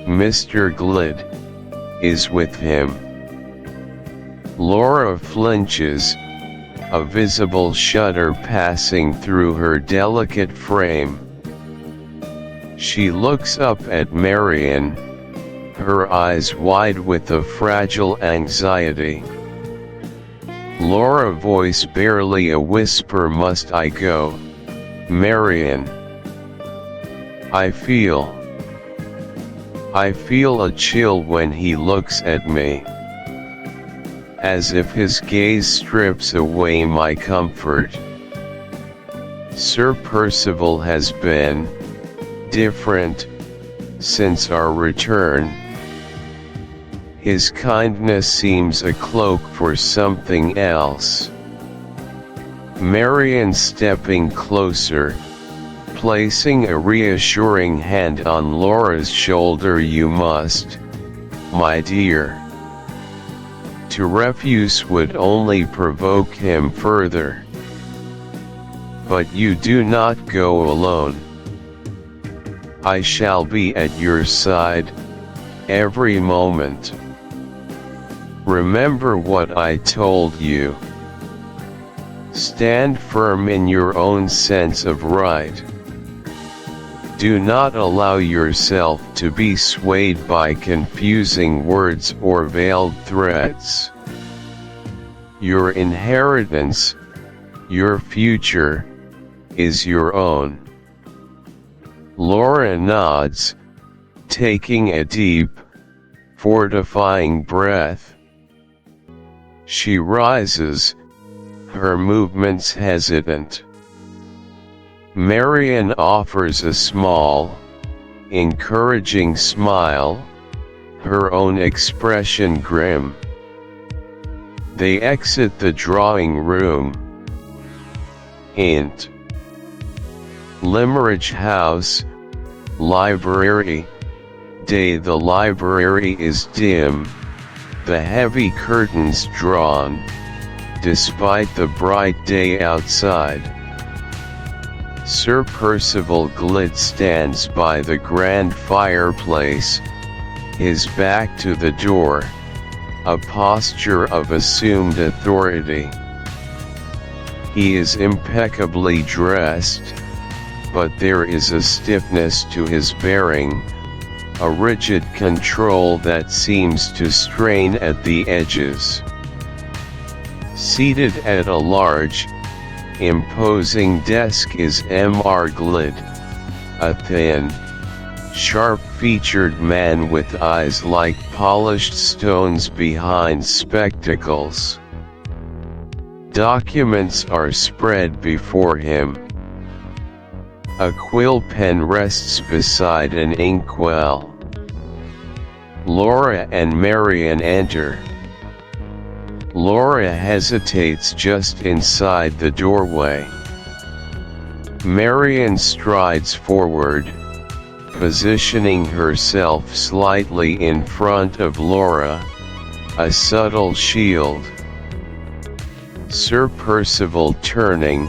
Mr. Glid, is with him. Laura flinches, a visible shudder passing through her delicate frame. She looks up at Marian, her eyes wide with a fragile anxiety. Laura voice barely a whisper. Must I go, Marian? I feel a chill when he looks at me. As if his gaze strips away my comfort. Sir Percival has been different since our return. His kindness seems a cloak for something else. Marian stepping closer, placing a reassuring hand on Laura's shoulder. You must, my dear. To refuse would only provoke him further. But you do not go alone. I shall be at your side, every moment. Remember what I told you. Stand firm in your own sense of right. Do not allow yourself to be swayed by confusing words or veiled threats. Your inheritance, your future, is your own. Laura nods, taking a deep, fortifying breath. She rises, her movements hesitant. Marian offers a small, encouraging smile, her own expression grim. They exit the drawing room. Int. Limerick House, library, day. The library is dim, the heavy curtains drawn, despite the bright day outside. Sir Percival Glyde stands by the grand fireplace, his back to the door, a posture of assumed authority. He is impeccably dressed, but there is a stiffness to his bearing, a rigid control that seems to strain at the edges. Seated at a large, imposing desk is Mr. Glyde, a thin, sharp-featured man with eyes like polished stones behind spectacles. Documents are spread before him. A quill pen rests beside an inkwell. Laura and Marian enter. Laura hesitates just inside the doorway. Marian strides forward, positioning herself slightly in front of Laura, a subtle shield. Sir Percival turning,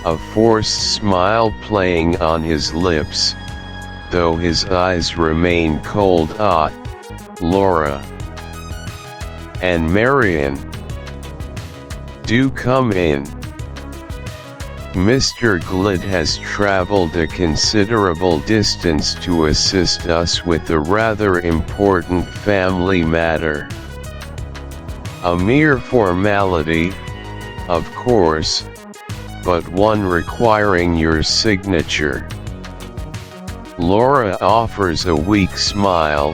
a forced smile playing on his lips, though his eyes remain cold. Laura and Marian, do come in. Mr. Glyde has traveled a considerable distance to assist us with a rather important family matter. A mere formality, of course, but one requiring your signature. Laura offers a weak smile,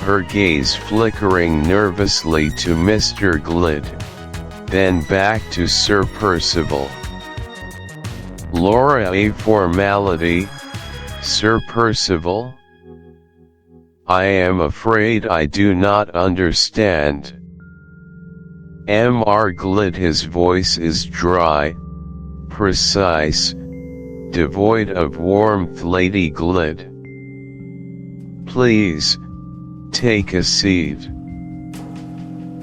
her gaze flickering nervously to Mr. Glyde, then back to Sir Percival. Laura: a formality, Sir Percival? I am afraid I do not understand. Mr. Glyde: his voice is dry, precise, devoid of warmth. Lady Glyde, please, take a seat.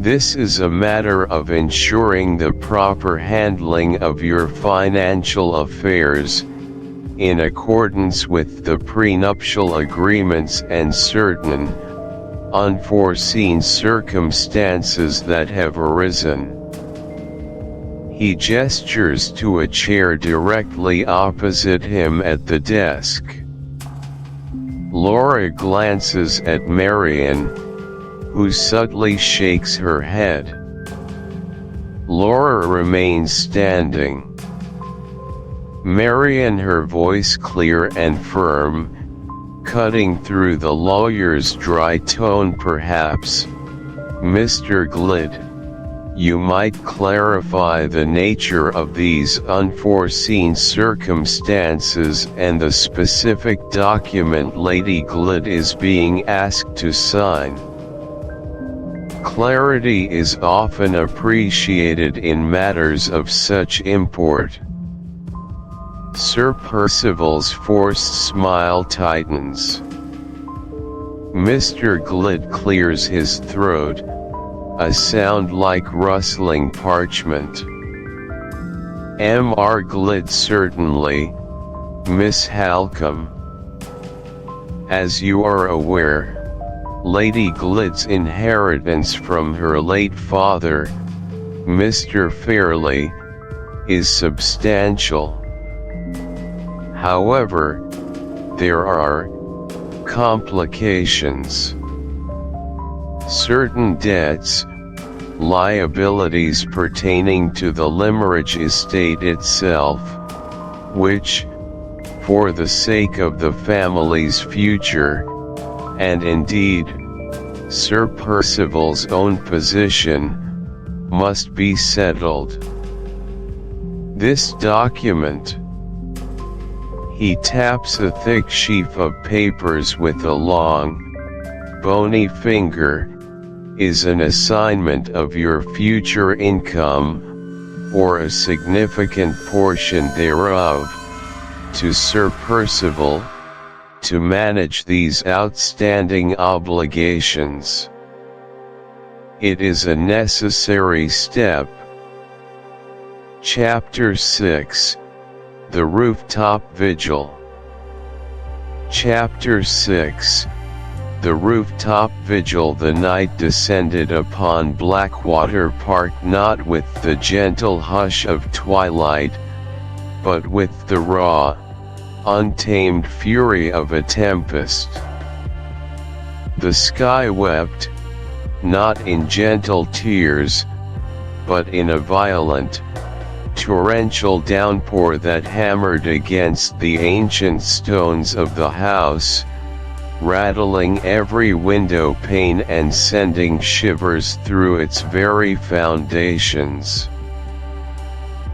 This is a matter of ensuring the proper handling of your financial affairs, in accordance with the prenuptial agreements and certain unforeseen circumstances that have arisen. He gestures to a chair directly opposite him at the desk. Laura glances at Marian, who subtly shakes her head. Laura remains standing. Marian, her voice clear and firm, cutting through the lawyer's dry tone. Perhaps, Mr. Glyde, you might clarify the nature of these unforeseen circumstances and the specific document Lady Glyde is being asked to sign. Clarity is often appreciated in matters of such import. Sir Percival's forced smile tightens. Mr. Glyde clears his throat, a sound like rustling parchment. Mr. Glyde: certainly, Miss Halcombe. As you are aware, Lady Glyde's inheritance from her late father, Mr. Fairley, is substantial. However, there are complications. Certain debts, liabilities pertaining to the Limerich estate itself, which, for the sake of the family's future, and indeed, Sir Percival's own position, must be settled. This document, he taps a thick sheaf of papers with a long, bony finger, is an assignment of your future income, or a significant portion thereof, to Sir Percival, to manage these outstanding obligations. It is a necessary step, Chapter 6 The Rooftop Vigil. Chapter 6 The Rooftop Vigil. The night descended upon Blackwater Park not with the gentle hush of twilight, but with the raw, untamed fury of a tempest. The sky wept, not in gentle tears, but in a violent, torrential downpour that hammered against the ancient stones of the house, rattling every window pane and sending shivers through its very foundations.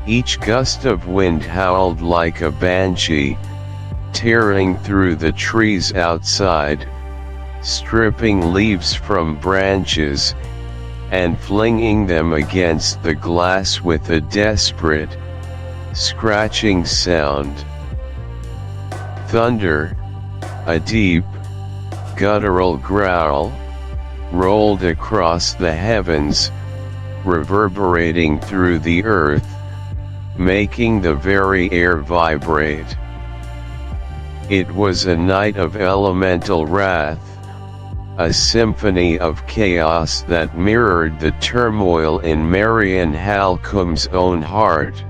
Each gust of wind howled like a banshee, tearing through the trees outside, stripping leaves from branches, and flinging them against the glass with a desperate, scratching sound. Thunder, a deep, guttural growl, rolled across the heavens, reverberating through the earth, making the very air vibrate. It was a night of elemental wrath, a symphony of chaos that mirrored the turmoil in Marian Halcombe's own heart.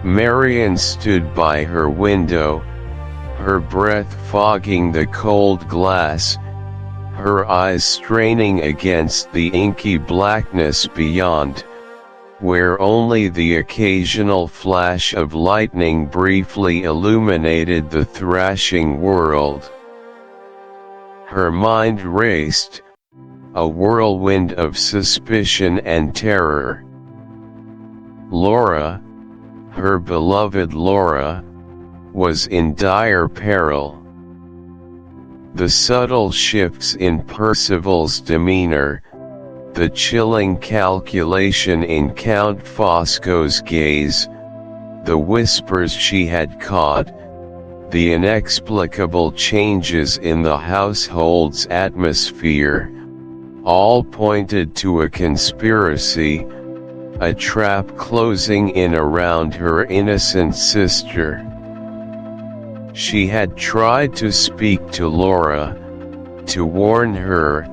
Marian stood by her window, her breath fogging the cold glass, her eyes straining against the inky blackness beyond, where only the occasional flash of lightning briefly illuminated the thrashing world. Her mind raced, a whirlwind of suspicion and terror. Laura, her beloved Laura, was in dire peril. The subtle shifts in Percival's demeanor, the chilling calculation in Count Fosco's gaze, the whispers she had caught, the inexplicable changes in the household's atmosphere, all pointed to a conspiracy, a trap closing in around her innocent sister. She had tried to speak to Laura, to warn her,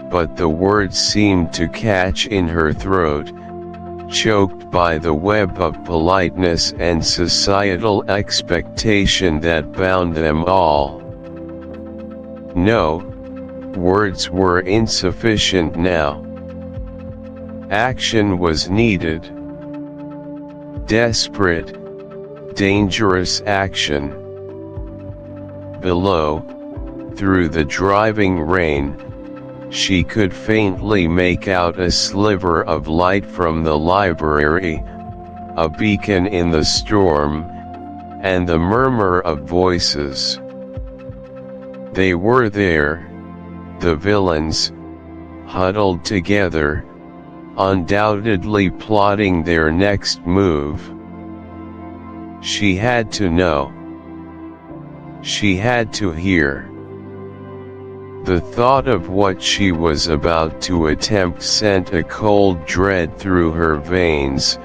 but the words seemed to catch in her throat, choked by the web of politeness and societal expectation that bound them all. No, words were insufficient now. Action was needed. Desperate, dangerous action. Below, through the driving rain, she could faintly make out a sliver of light from the library, a beacon in the storm, and the murmur of voices. They were there, the villains, huddled together, undoubtedly plotting their next move. She had to know. She had to hear. The thought of what she was about to attempt sent a cold dread through her veins,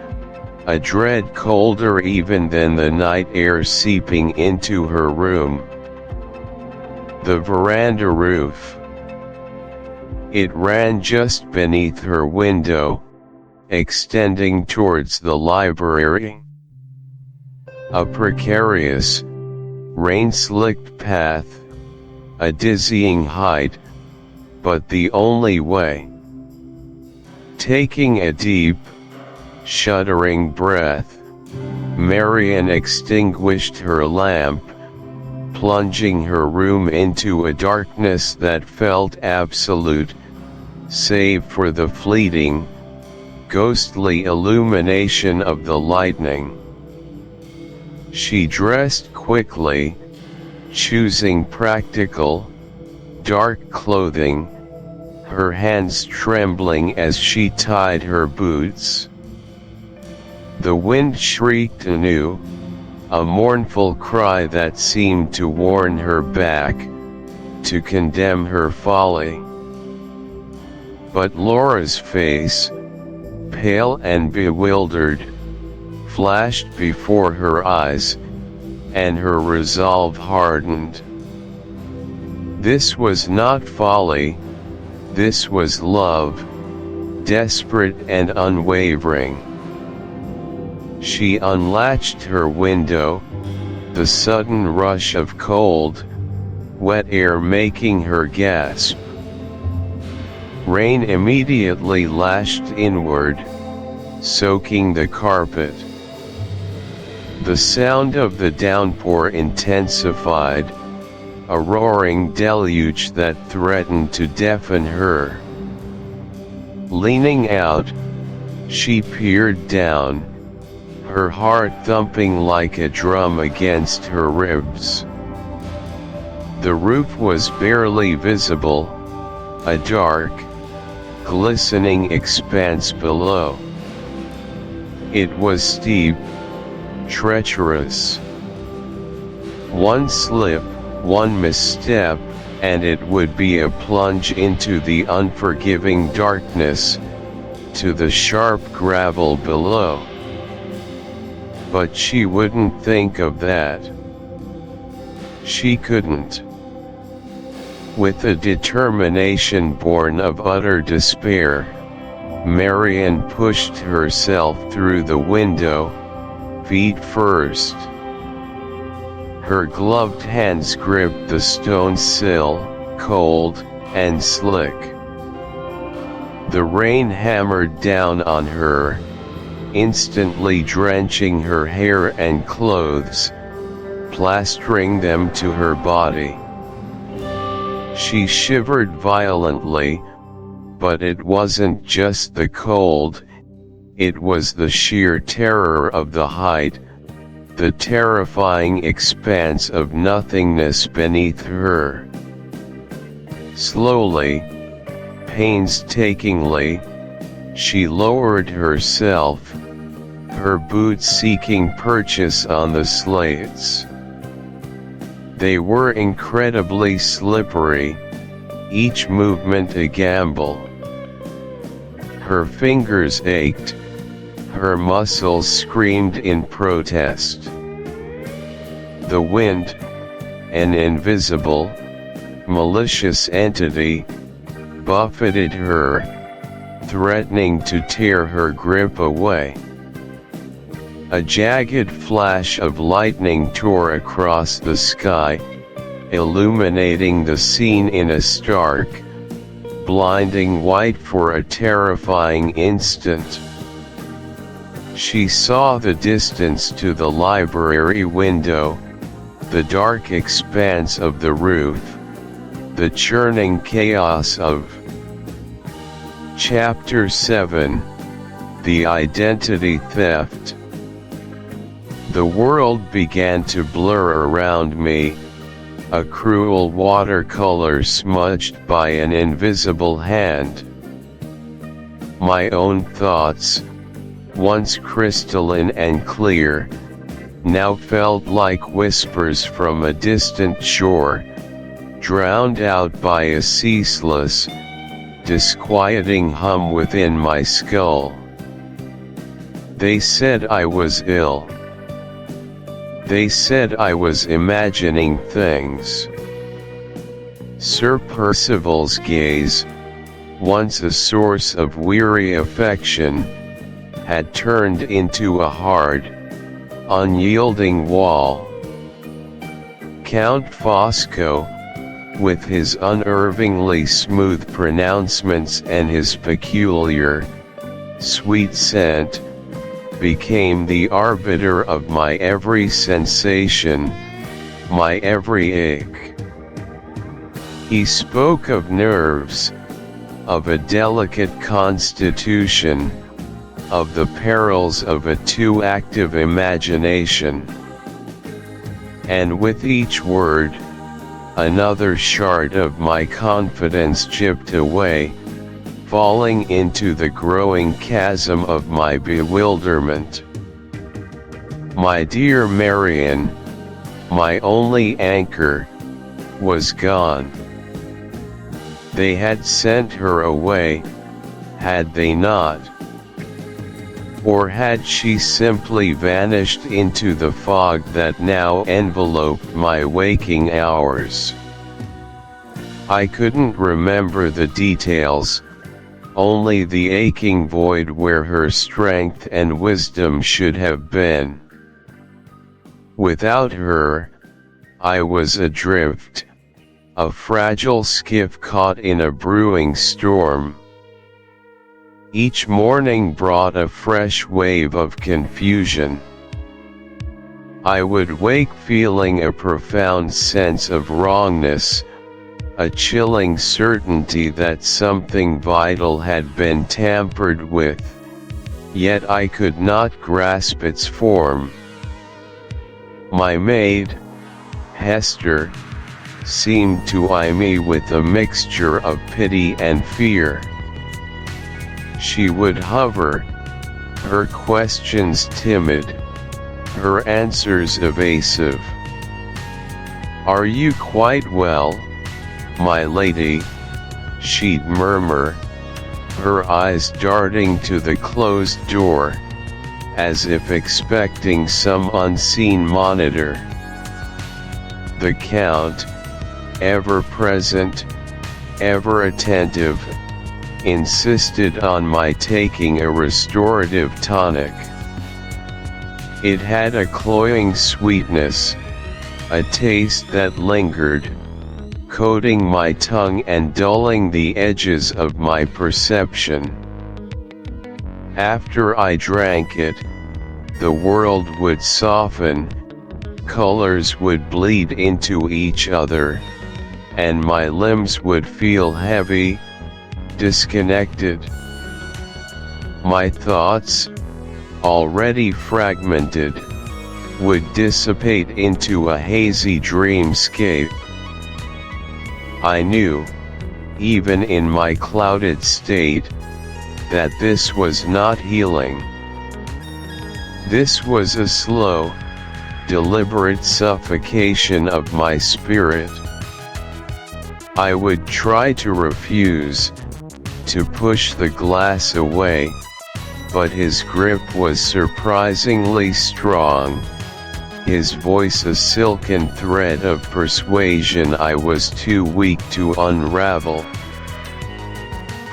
a dread colder even than the night air seeping into her room. The veranda roof. It ran just beneath her window, extending towards the library. A precarious, rain-slicked path, a dizzying height, but the only way. Taking a deep, shuddering breath, Marian extinguished her lamp, plunging her room into a darkness that felt absolute, save for the fleeting, ghostly illumination of the lightning. She dressed quickly, choosing practical, dark clothing, her hands trembling as she tied her boots. The wind shrieked anew, a mournful cry that seemed to warn her back, to condemn her folly. But Laura's face, pale and bewildered, flashed before her eyes, and her resolve hardened. This was not folly, this was love, desperate and unwavering. She unlatched her window, the sudden rush of cold, wet air making her gasp. Rain immediately lashed inward, soaking the carpet. The sound of the downpour intensified, a roaring deluge that threatened to deafen her. Leaning out, she peered down, her heart thumping like a drum against her ribs. The roof was barely visible, a dark, glistening expanse below. It was steep, treacherous. One slip, one misstep, and it would be a plunge into the unforgiving darkness, to the sharp gravel below. But she wouldn't think of that. She couldn't. With a determination born of utter despair, Marian pushed herself through the window, feet first. Her gloved hands gripped the stone sill, cold and slick. The rain hammered down on her, instantly drenching her hair and clothes, plastering them to her body. She shivered violently, but it wasn't just the cold, it was the sheer terror of the height, the terrifying expanse of nothingness beneath her. Slowly, painstakingly, she lowered herself, her boots seeking purchase on the slates. They were incredibly slippery, each movement a gamble. Her fingers ached, her muscles screamed in protest. The wind, an invisible, malicious entity, buffeted her, threatening to tear her grip away. A jagged flash of lightning tore across the sky, illuminating the scene in a stark, blinding white for a terrifying instant. She saw the distance to the library window, the dark expanse of the roof, the churning chaos of. Chapter 7: The Identity Theft. The world began to blur around me, a cruel watercolor smudged by an invisible hand. My own thoughts, once crystalline and clear, now felt like whispers from a distant shore, drowned out by a ceaseless, disquieting hum within my skull. They said I was ill. They said I was imagining things. Sir Percival's gaze, once a source of weary affection, had turned into a hard, unyielding wall. Count Fosco, with his unervingly smooth pronouncements and his peculiar, sweet scent, became the arbiter of my every sensation, my every ache. He spoke of nerves, of a delicate constitution, of the perils of a too active imagination. And with each word, another shard of my confidence chipped away, falling into the growing chasm of my bewilderment. My dear Marian, my only anchor, was gone. They had sent her away, had they not? Or had she simply vanished into the fog that now enveloped my waking hours? I couldn't remember the details, only the aching void where her strength and wisdom should have been. Without her, I was adrift, a fragile skiff caught in a brewing storm. Each morning brought a fresh wave of confusion. I would wake feeling a profound sense of wrongness, a chilling certainty that something vital had been tampered with, yet I could not grasp its form. My maid, Hester, seemed to eye me with a mixture of pity and fear. She would hover, her questions timid, her answers evasive. "Are you quite well, my lady?" she'd murmur, her eyes darting to the closed door, as if expecting some unseen monitor. The Count, ever present, ever attentive, insisted on my taking a restorative tonic. It had a cloying sweetness, a taste that lingered, coating my tongue and dulling the edges of my perception. After I drank it, the world would soften, colors would bleed into each other, and my limbs would feel heavy, disconnected. My thoughts, already fragmented, would dissipate into a hazy dreamscape. I knew, even in my clouded state, that this was not healing. This was a slow, deliberate suffocation of my spirit. I would try to refuse, to push the glass away, but his grip was surprisingly strong, his voice a silken thread of persuasion I was too weak to unravel.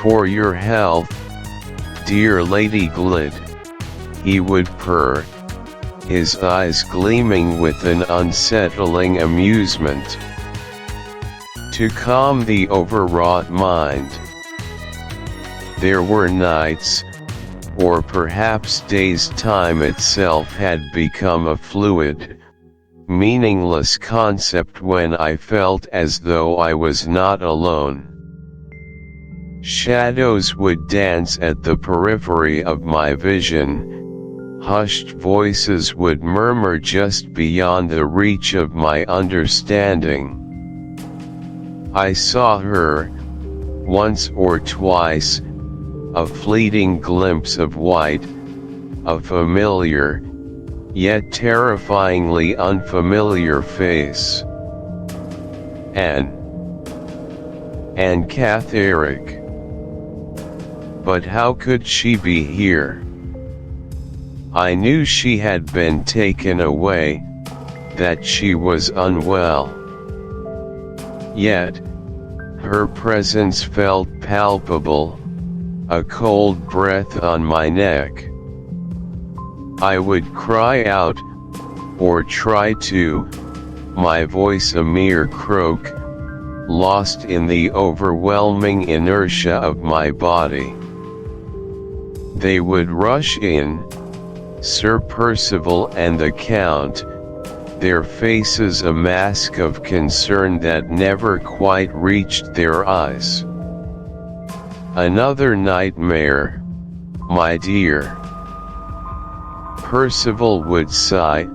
"For your health, dear Lady Glid," he would purr, his eyes gleaming with an unsettling amusement. To calm the overwrought mind. There were nights, or perhaps days time itself had become a fluid, meaningless concept when I felt as though I was not alone. Shadows would dance at the periphery of my vision, hushed voices would murmur just beyond the reach of my understanding. I saw her, once or twice, a fleeting glimpse of white, a familiar, yet terrifyingly unfamiliar face. Anne Catherick. But how could she be here? I knew she had been taken away, that she was unwell. Yet, her presence felt palpable, a cold breath on my neck. I would cry out, or try to, my voice a mere croak, lost in the overwhelming inertia of my body. They would rush in, Sir Percival and the Count, their faces a mask of concern that never quite reached their eyes. "Another nightmare, my dear." Percival would sigh,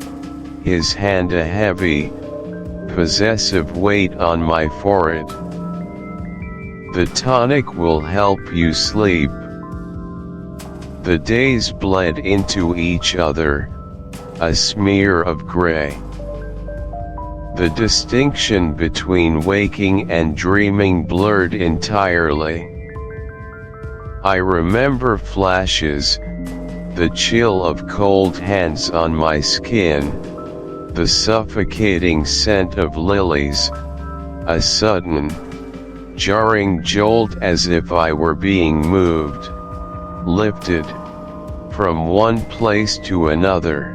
his hand a heavy, possessive weight on my forehead. "The tonic will help you sleep." The days bled into each other, a smear of gray. The distinction between waking and dreaming blurred entirely. I remember flashes, the chill of cold hands on my skin, the suffocating scent of lilies, a sudden, jarring jolt as if I were being moved, lifted, from one place to another.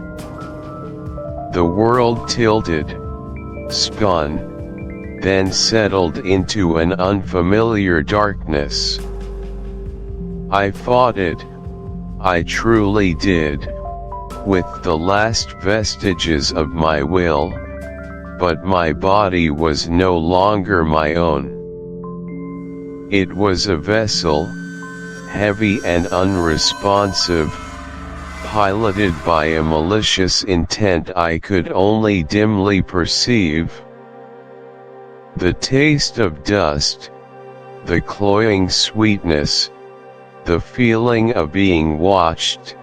The world tilted, spun, then settled into an unfamiliar darkness. I fought it, I truly did, with the last vestiges of my will, but my body was no longer my own. It was a vessel, heavy and unresponsive, piloted by a malicious intent I could only dimly perceive. The taste of dust, the cloying sweetness, the feeling of being watched,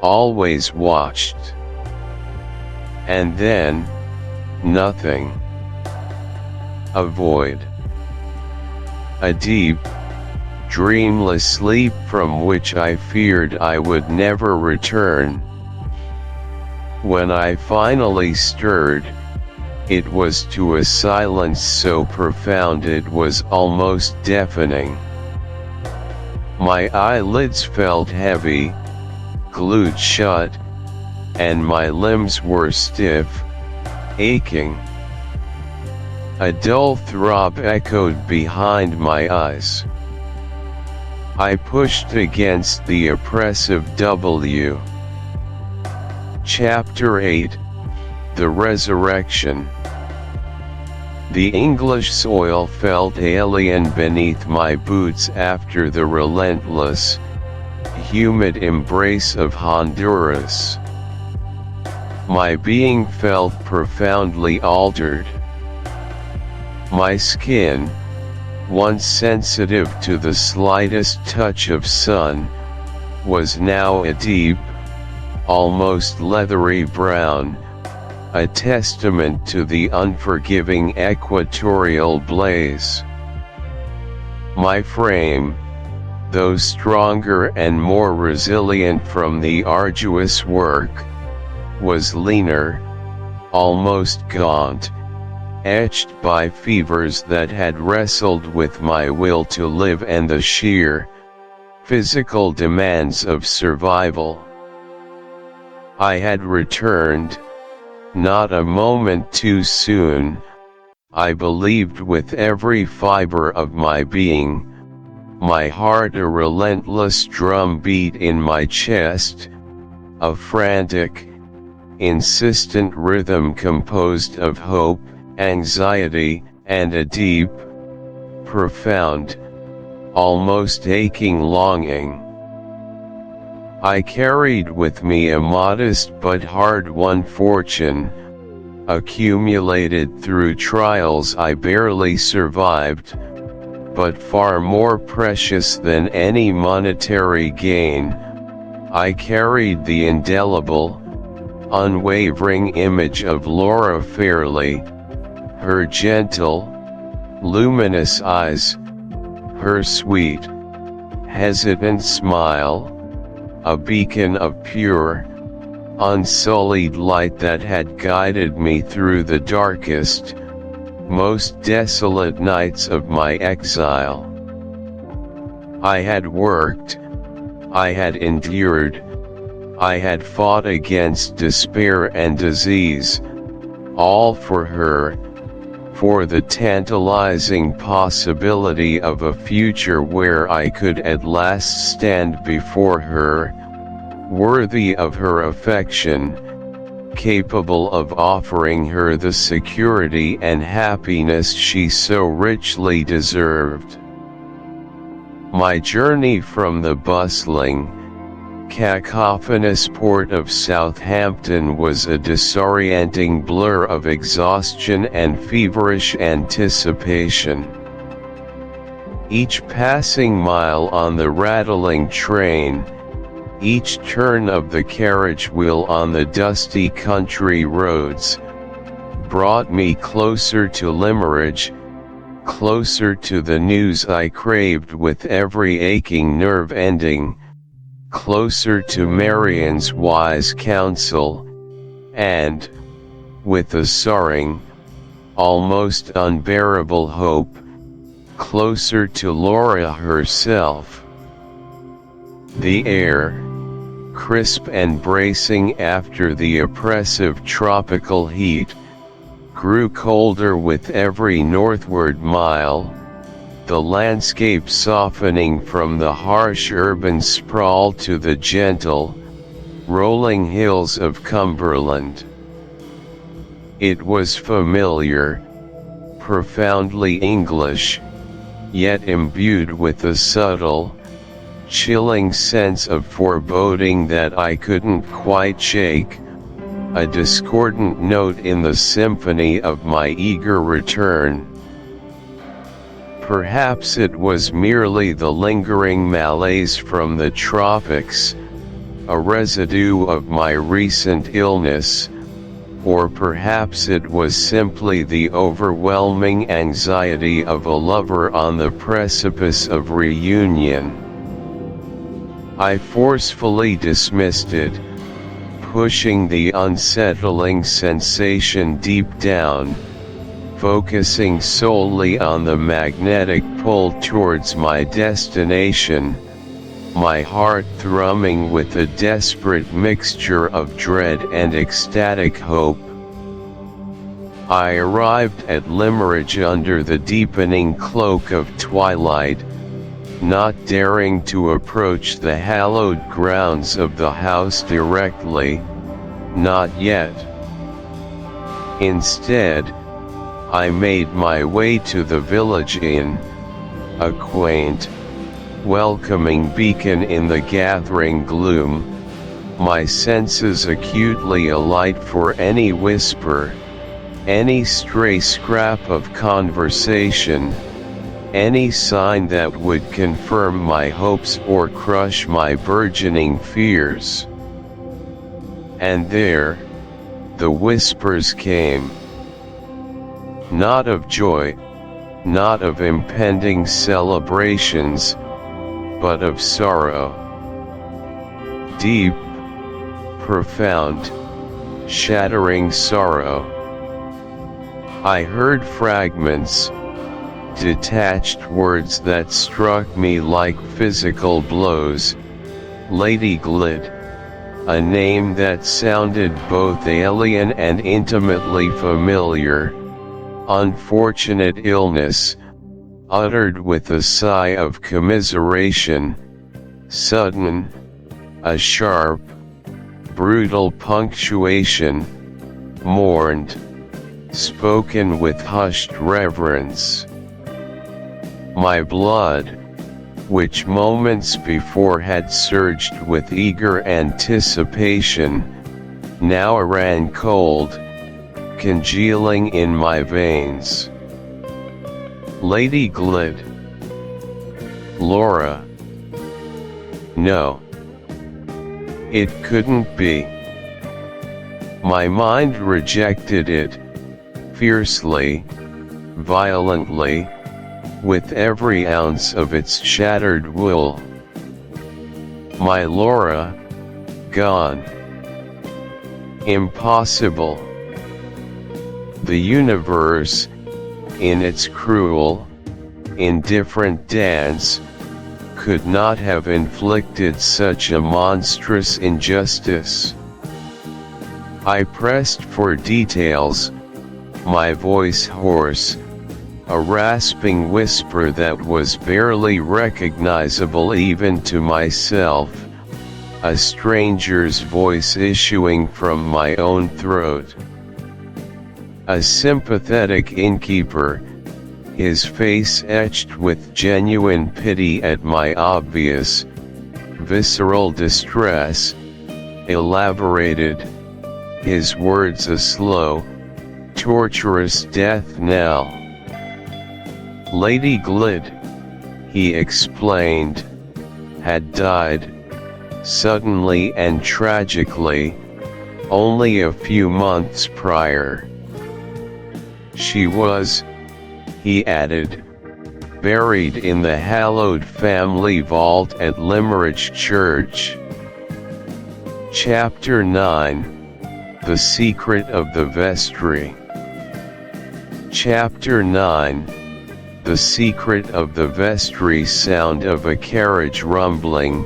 always watched. And then, nothing. A void. A deep, dreamless sleep from which I feared I would never return. When I finally stirred, it was to a silence so profound it was almost deafening. My eyelids felt heavy, glued shut, and my limbs were stiff, aching. A dull throb echoed behind my eyes. I pushed against the oppressive W. Chapter 8, The Resurrection. The English soil felt alien beneath my boots after the relentless, humid embrace of Honduras. My being felt profoundly altered. My skin, once sensitive to the slightest touch of sun, was now a deep, almost leathery brown, a testament to the unforgiving equatorial blaze. My frame, though stronger and more resilient from the arduous work, was leaner, almost gaunt, etched by fevers that had wrestled with my will to live and the sheer, physical demands of survival. I had returned, not a moment too soon, I believed with every fiber of my being, my heart a relentless drum beat in my chest, a frantic, insistent rhythm composed of hope, anxiety, and a deep, profound, almost aching longing. I carried with me a modest but hard-won fortune, accumulated through trials I barely survived, but far more precious than any monetary gain. I carried the indelible, unwavering image of Laura Fairley, her gentle, luminous eyes, her sweet, hesitant smile, a beacon of pure, unsullied light that had guided me through the darkest, most desolate nights of my exile. I had worked, I had endured, I had fought against despair and disease, all for her, for the tantalizing possibility of a future where I could at last stand before her, worthy of her affection, capable of offering her the security and happiness she so richly deserved. My journey from the bustling, cacophonous port of Southampton was a disorienting blur of exhaustion and feverish anticipation. Each passing mile on the rattling train, each turn of the carriage wheel on the dusty country roads, brought me closer to Limmeridge, closer to the news I craved with every aching nerve ending, closer to Marian's wise counsel, and, with a soaring, almost unbearable hope, closer to Laura herself. The air, crisp and bracing after the oppressive tropical heat, grew colder with every northward mile, the landscape softening from the harsh urban sprawl to the gentle, rolling hills of Cumberland. It was familiar, profoundly English, yet imbued with a subtle, chilling sense of foreboding that I couldn't quite shake, a discordant note in the symphony of my eager return. Perhaps it was merely the lingering malaise from the tropics, a residue of my recent illness, or perhaps it was simply the overwhelming anxiety of a lover on the precipice of reunion. I forcefully dismissed it, pushing the unsettling sensation deep down, focusing solely on the magnetic pull towards my destination, my heart thrumming with a desperate mixture of dread and ecstatic hope. I arrived at Limmeridge under the deepening cloak of twilight, not daring to approach the hallowed grounds of the house directly, not yet. Instead, I made my way to the village inn, a quaint, welcoming beacon in the gathering gloom, my senses acutely alight for any whisper, any stray scrap of conversation, any sign that would confirm my hopes or crush my burgeoning fears. And there, the whispers came. Not of joy, not of impending celebrations, but of sorrow. Deep, profound, shattering sorrow. I heard fragments, detached words that struck me like physical blows. Lady Glid, a name that sounded both alien and intimately familiar. Unfortunate illness, uttered with a sigh of commiseration. Sudden, a sharp, brutal punctuation. Mourned, spoken with hushed reverence. My blood, which moments before had surged with eager anticipation, now ran cold, congealing in my veins. Lady Glid. Laura. No. It couldn't be. My mind rejected it, fiercely, violently, with every ounce of its shattered wool. My Laura, gone. Impossible. The universe, in its cruel, indifferent dance, could not have inflicted such a monstrous injustice. I pressed for details, my voice hoarse, a rasping whisper that was barely recognizable even to myself, a stranger's voice issuing from my own throat. A sympathetic innkeeper, his face etched with genuine pity at my obvious, visceral distress, elaborated, his words a slow, torturous death knell. Lady Glid, he explained, had died, suddenly and tragically, only a few months prior. She was, he added, buried in the hallowed family vault at Limmeridge Church. Chapter 9, The Secret of the Vestry. Chapter 9, The Secret of the Vestry. Sound of a carriage rumbling,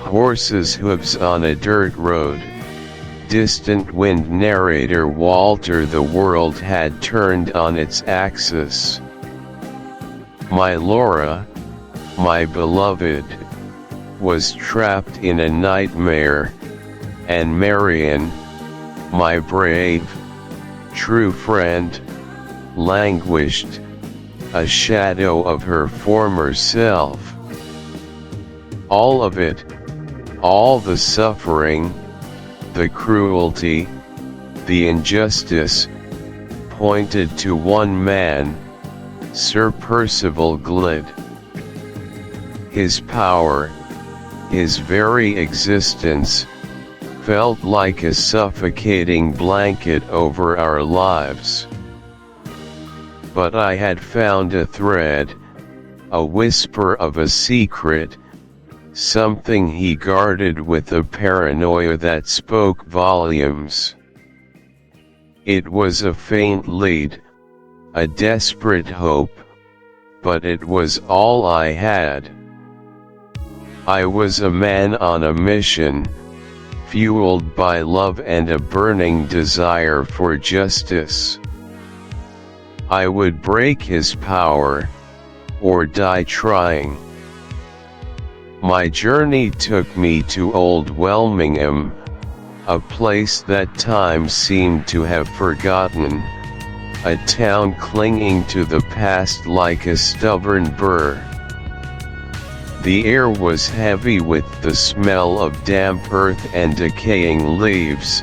horses' hooves on a dirt road. Distant wind. Narrator Walter. The world had turned on its axis. My Laura, my beloved, was trapped in a nightmare, and Marion, my brave, true friend, languished, a shadow of her former self. All of it, all the suffering, the cruelty, the injustice, pointed to one man, Sir Percival Glyde. His power, his very existence, felt like a suffocating blanket over our lives. But I had found a thread, a whisper of a secret, something he guarded with a paranoia that spoke volumes. It was a faint lead, a desperate hope, but it was all I had. I was a man on a mission, fueled by love and a burning desire for justice. I would break his power, or die trying. My journey took me to Old Welmingham, a place that time seemed to have forgotten, a town clinging to the past like a stubborn burr. The air was heavy with the smell of damp earth and decaying leaves,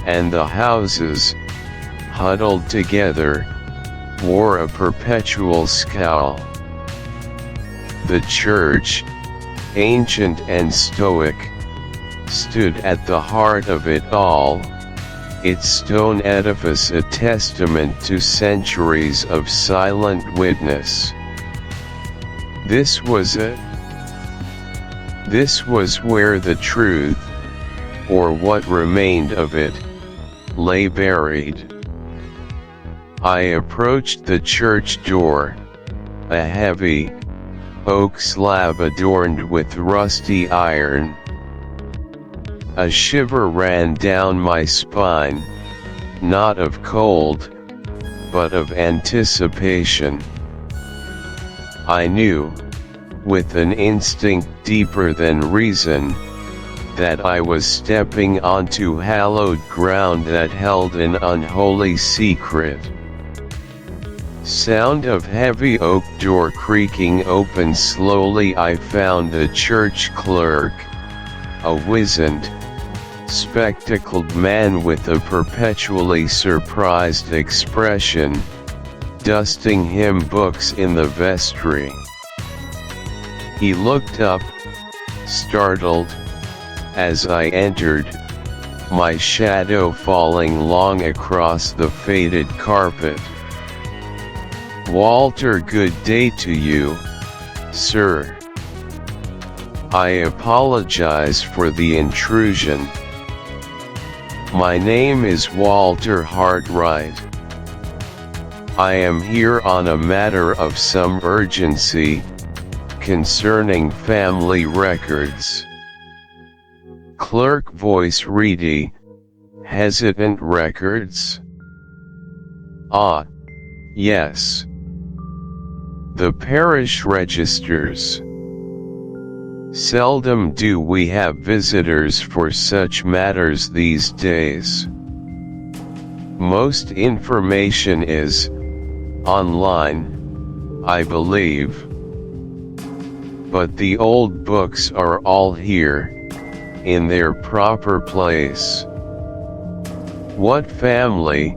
and the houses, huddled together, wore a perpetual scowl. The church, ancient and stoic, stood at the heart of it all, its stone edifice a testament to centuries of silent witness. This was it. This was where the truth, or what remained of it, lay buried. I approached the church door, a heavy, oak slab adorned with rusty iron. A shiver ran down my spine, not of cold, but of anticipation. I knew, with an instinct deeper than reason, that I was stepping onto hallowed ground that held an unholy secret. Sound of heavy oak door creaking open slowly. I found the church clerk, a wizened, spectacled man with a perpetually surprised expression, dusting hymn books in the vestry. He looked up, startled, as I entered, my shadow falling long across the faded carpet. Walter, good day to you, sir. I apologize for the intrusion. My name is Walter Hartright. I am here on a matter of some urgency, concerning family records. Clerk voice reedy, hesitant. Records? Ah, yes. The parish registers. Seldom do we have visitors for such matters these days. Most information is online, I believe. But the old books are all here, in their proper place. What family,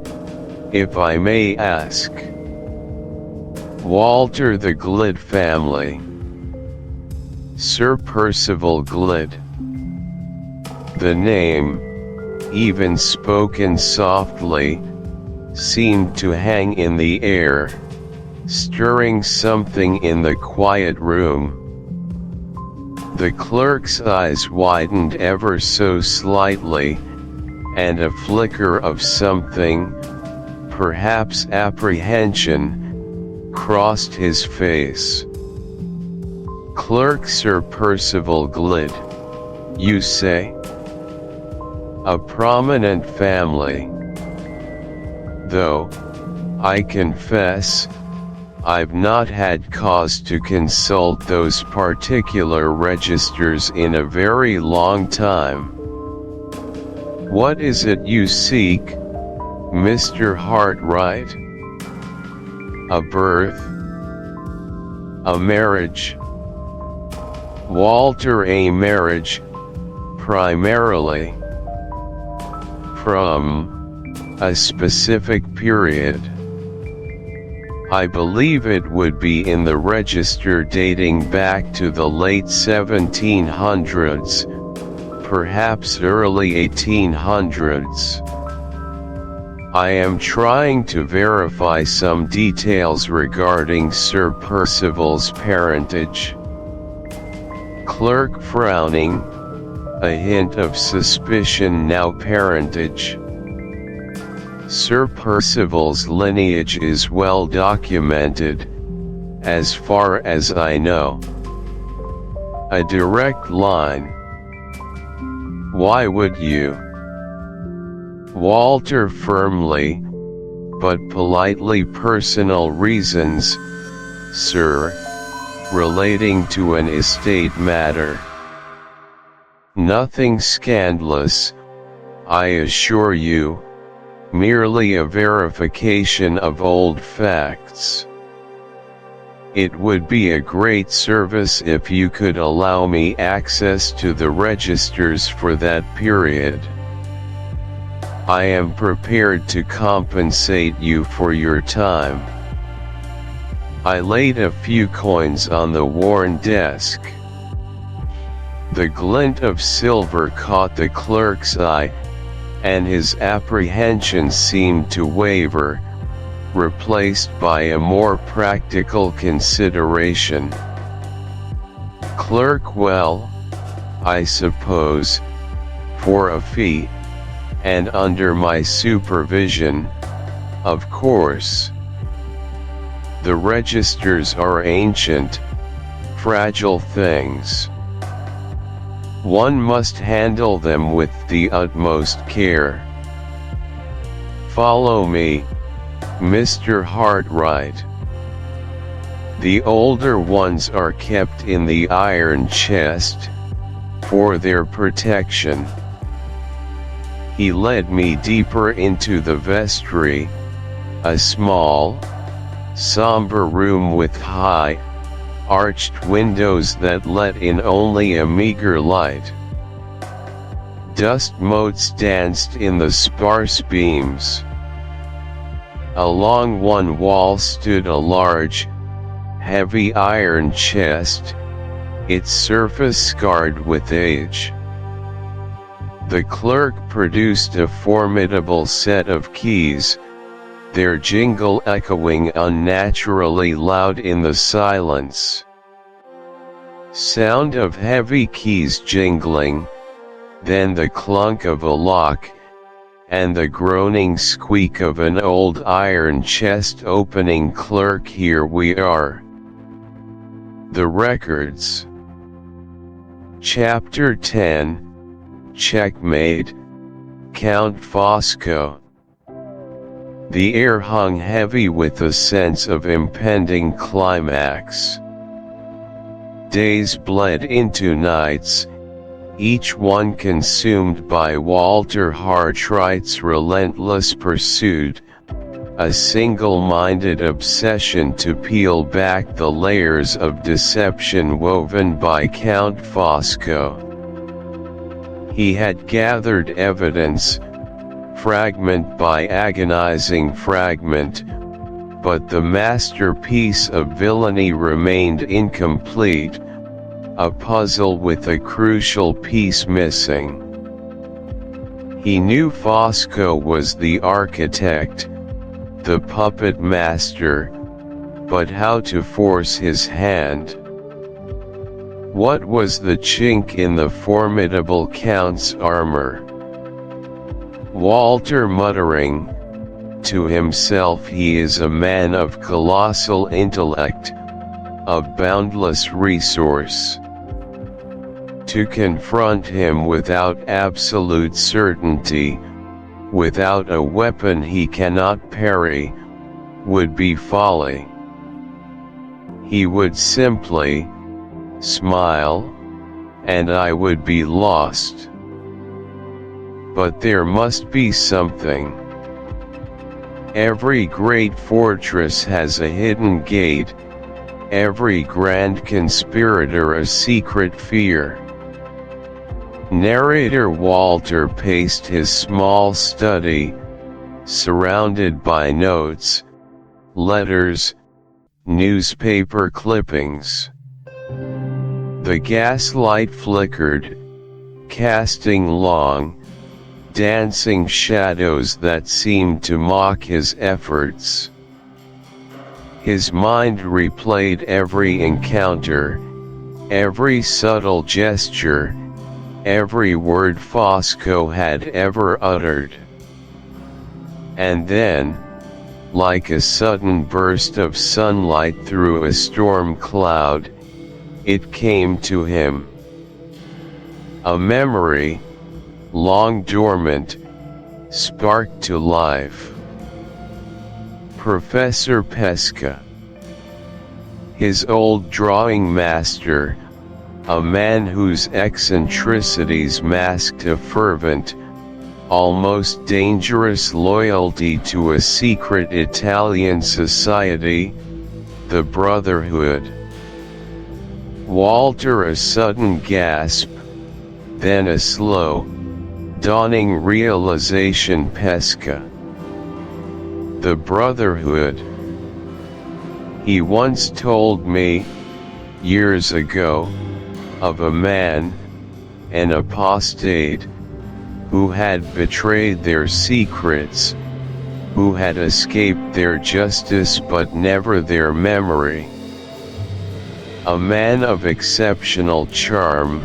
if I may ask? Walter, the Glyde family. Sir Percival Glyde. The name, even spoken softly, seemed to hang in the air, stirring something in the quiet room. The clerk's eyes widened ever so slightly, and a flicker of something, perhaps apprehension, crossed his face. "Clerk Sir Percival Glid, you say? A prominent family. Though, I confess, I've not had cause to consult those particular registers in a very long time. What is it you seek, Mr. Hartright? A birth? A marriage? Walter, a marriage, primarily. From a specific period. I believe it would be in the register dating back to the late 1700s, perhaps early 1800s. I am trying to verify some details regarding Sir Percival's parentage." Clerk frowning, a hint of suspicion. "Now parentage. Sir Percival's lineage is well documented, as far as I know. A direct line. Why would you?" Walter firmly, but politely. "Personal reasons, sir, relating to an estate matter. Nothing scandalous, I assure you. Merely a verification of old facts. It would be a great service if you could allow me access to the registers for that period. I am prepared to compensate you for your time." I laid a few coins on the worn desk. The glint of silver caught the clerk's eye, and his apprehension seemed to waver, replaced by a more practical consideration. "Clerk, well, I suppose, for a fee, and under my supervision, of course. The registers are ancient, fragile things. One must handle them with the utmost care. Follow me, Mr. Hartright. The older ones are kept in the iron chest, for their protection." He led me deeper into the vestry, a small, somber room with high, arched windows that let in only a meager light. Dust motes danced in the sparse beams. Along one wall stood a large, heavy iron chest, its surface scarred with age. The clerk produced a formidable set of keys, their jingle echoing unnaturally loud in the silence. Sound of heavy keys jingling, then the clunk of a lock, and the groaning squeak of an old iron chest opening. "Clerk, here we are. The records." Chapter 10, Checkmate, Count Fosco. The air hung heavy with a sense of impending climax. Days bled into nights, each one consumed by Walter Hartright's relentless pursuit, a single-minded obsession to peel back the layers of deception woven by Count Fosco. He had gathered evidence, fragment by agonizing fragment, but the masterpiece of villainy remained incomplete, a puzzle with a crucial piece missing. He knew Fosco was the architect, the puppet master, but how to force his hand? What was the chink in the formidable Count's armor? Walter muttering to himself, he is a man of colossal intellect, of boundless resource. To confront him without absolute certainty, without a weapon he cannot parry, would be folly. He would simply smile, and I would be lost. But there must be something. Every great fortress has a hidden gate, every grand conspirator a secret fear. Narrator Walter paced his small study, surrounded by notes, letters, newspaper clippings. The gaslight flickered, casting long, dancing shadows that seemed to mock his efforts. His mind replayed every encounter, every subtle gesture, every word Fosco had ever uttered. And then, like a sudden burst of sunlight through a storm cloud, it came to him. A memory, long dormant, sparked to life. Professor Pesca. His old drawing master, a man whose eccentricities masked a fervent, almost dangerous loyalty to a secret Italian society, the Brotherhood. Walter, a sudden gasp, then a slow, dawning realization. Pesca. The Brotherhood. He once told me, years ago, of a man, an apostate, who had betrayed their secrets, who had escaped their justice but never their memory. A man of exceptional charm,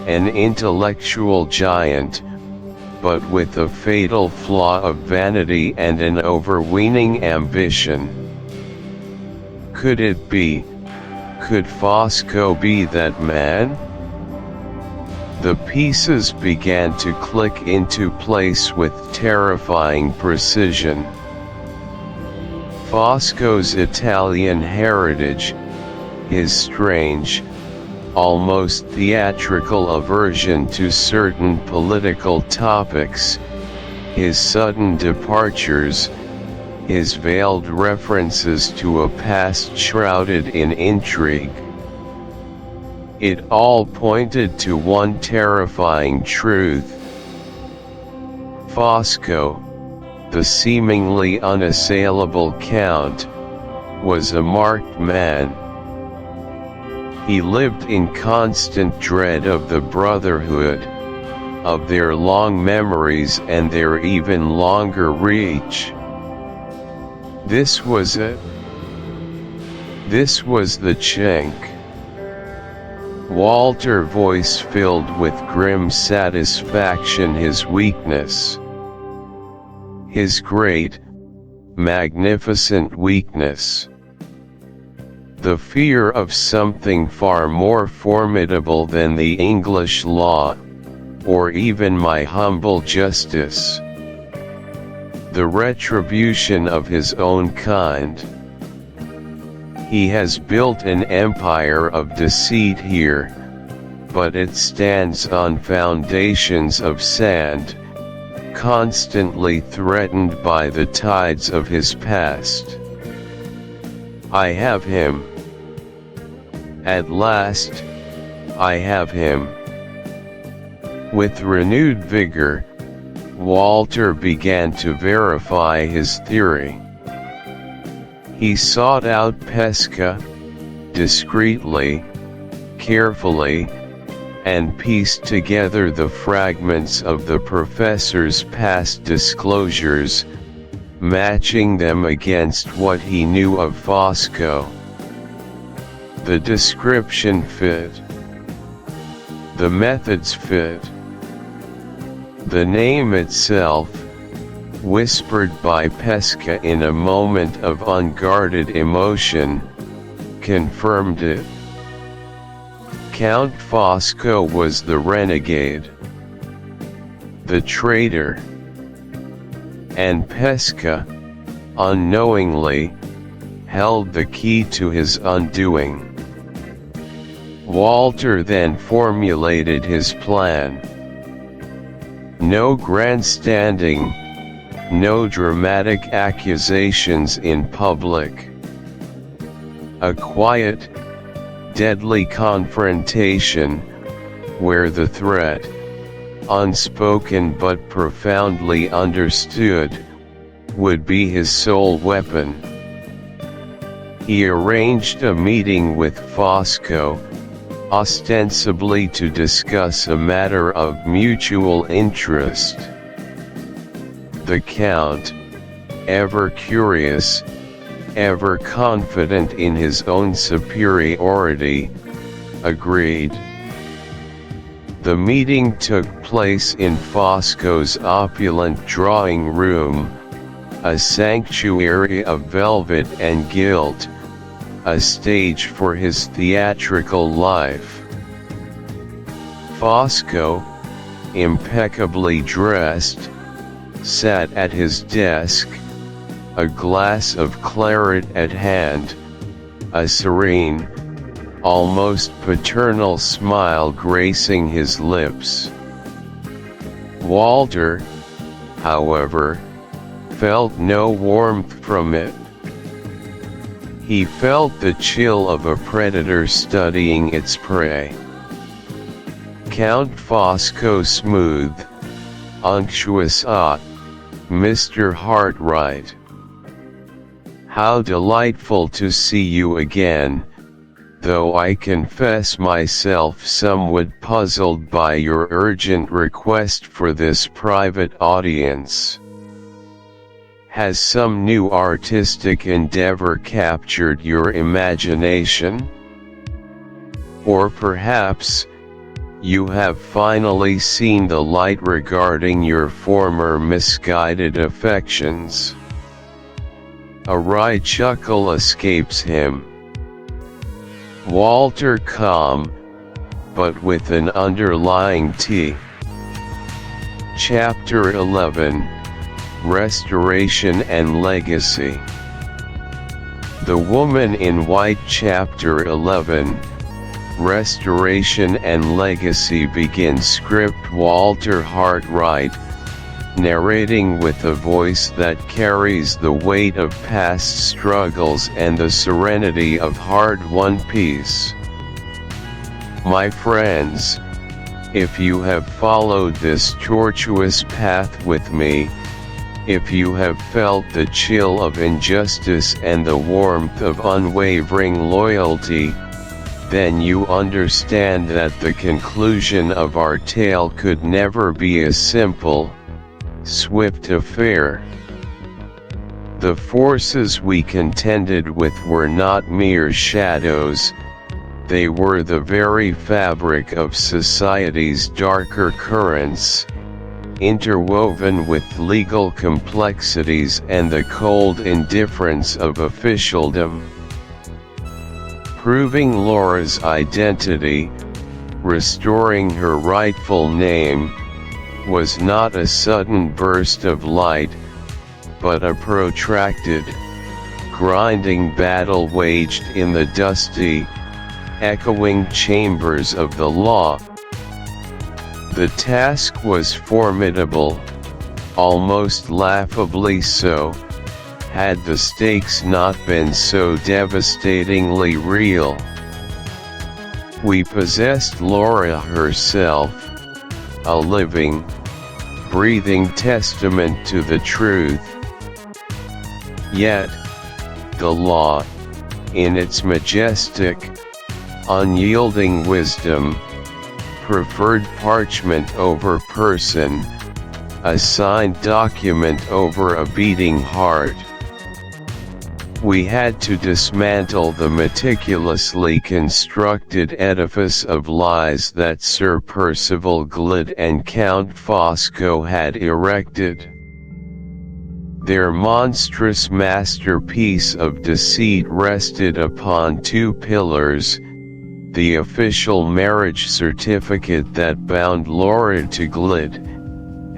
an intellectual giant, but with a fatal flaw of vanity and an overweening ambition. Could it be? Could Fosco be that man? The pieces began to click into place with terrifying precision. Fosco's Italian heritage, his strange, almost theatrical aversion to certain political topics, his sudden departures, his veiled references to a past shrouded in intrigue. It all pointed to one terrifying truth. Fosco, the seemingly unassailable Count, was a marked man. He lived in constant dread of the Brotherhood, of their long memories and their even longer reach. This was it. This was the chink. Walter, voice filled with grim satisfaction, his weakness. His great, magnificent weakness. The fear of something far more formidable than the English law, or even my humble justice. The retribution of his own kind. He has built an empire of deceit here, but it stands on foundations of sand, constantly threatened by the tides of his past. I have him. At last, I have him. With renewed vigor, Walter began to verify his theory. He sought out Pesca, discreetly, carefully, and pieced together the fragments of the professor's past disclosures, matching them against what he knew of Fosco. The description fit. The methods fit. The name itself, whispered by Pesca in a moment of unguarded emotion, confirmed it. Count Fosco was the renegade, the traitor, and Pesca, unknowingly, held the key to his undoing. Walter then formulated his plan. No grandstanding, no dramatic accusations in public. A quiet, deadly confrontation, where the threat, unspoken but profoundly understood, would be his sole weapon. He arranged a meeting with Fosco, ostensibly to discuss a matter of mutual interest. The Count, ever curious, ever confident in his own superiority, agreed. The meeting took place in Fosco's opulent drawing room, a sanctuary of velvet and gilt, a stage for his theatrical life. Fosco, impeccably dressed, sat at his desk, a glass of claret at hand, a serene, almost paternal smile gracing his lips. Walter, however, felt no warmth from it. He felt the chill of a predator studying its prey. Count Fosco smooth, unctuous Mr. Hartright. How delightful to see you again, though I confess myself somewhat puzzled by your urgent request for this private audience. Has some new artistic endeavor captured your imagination? Or perhaps, you have finally seen the light regarding your former misguided affections. A wry chuckle escapes him. Walter calm, but with an underlying T. Chapter 11. Restoration and Legacy. The Woman in White. Chapter 11. Restoration and Legacy begins. Script Walter Hartright, narrating with a voice that carries the weight of past struggles and the serenity of hard-won peace. My friends, if you have followed this tortuous path with me, if you have felt the chill of injustice and the warmth of unwavering loyalty, then you understand that the conclusion of our tale could never be a simple, swift affair. The forces we contended with were not mere shadows, they were the very fabric of society's darker currents, interwoven with legal complexities and the cold indifference of officialdom. Proving Laura's identity, restoring her rightful name, was not a sudden burst of light, but a protracted, grinding battle waged in the dusty, echoing chambers of the law. The task was formidable, almost laughably so, had the stakes not been so devastatingly real. We possessed Laura herself, a living, breathing testament to the truth. Yet, the law, in its majestic, unyielding wisdom, preferred parchment over person, a signed document over a beating heart. We had to dismantle the meticulously constructed edifice of lies that Sir Percival Glyde and Count Fosco had erected. Their monstrous masterpiece of deceit rested upon two pillars: the official marriage certificate that bound Laura to Glyde,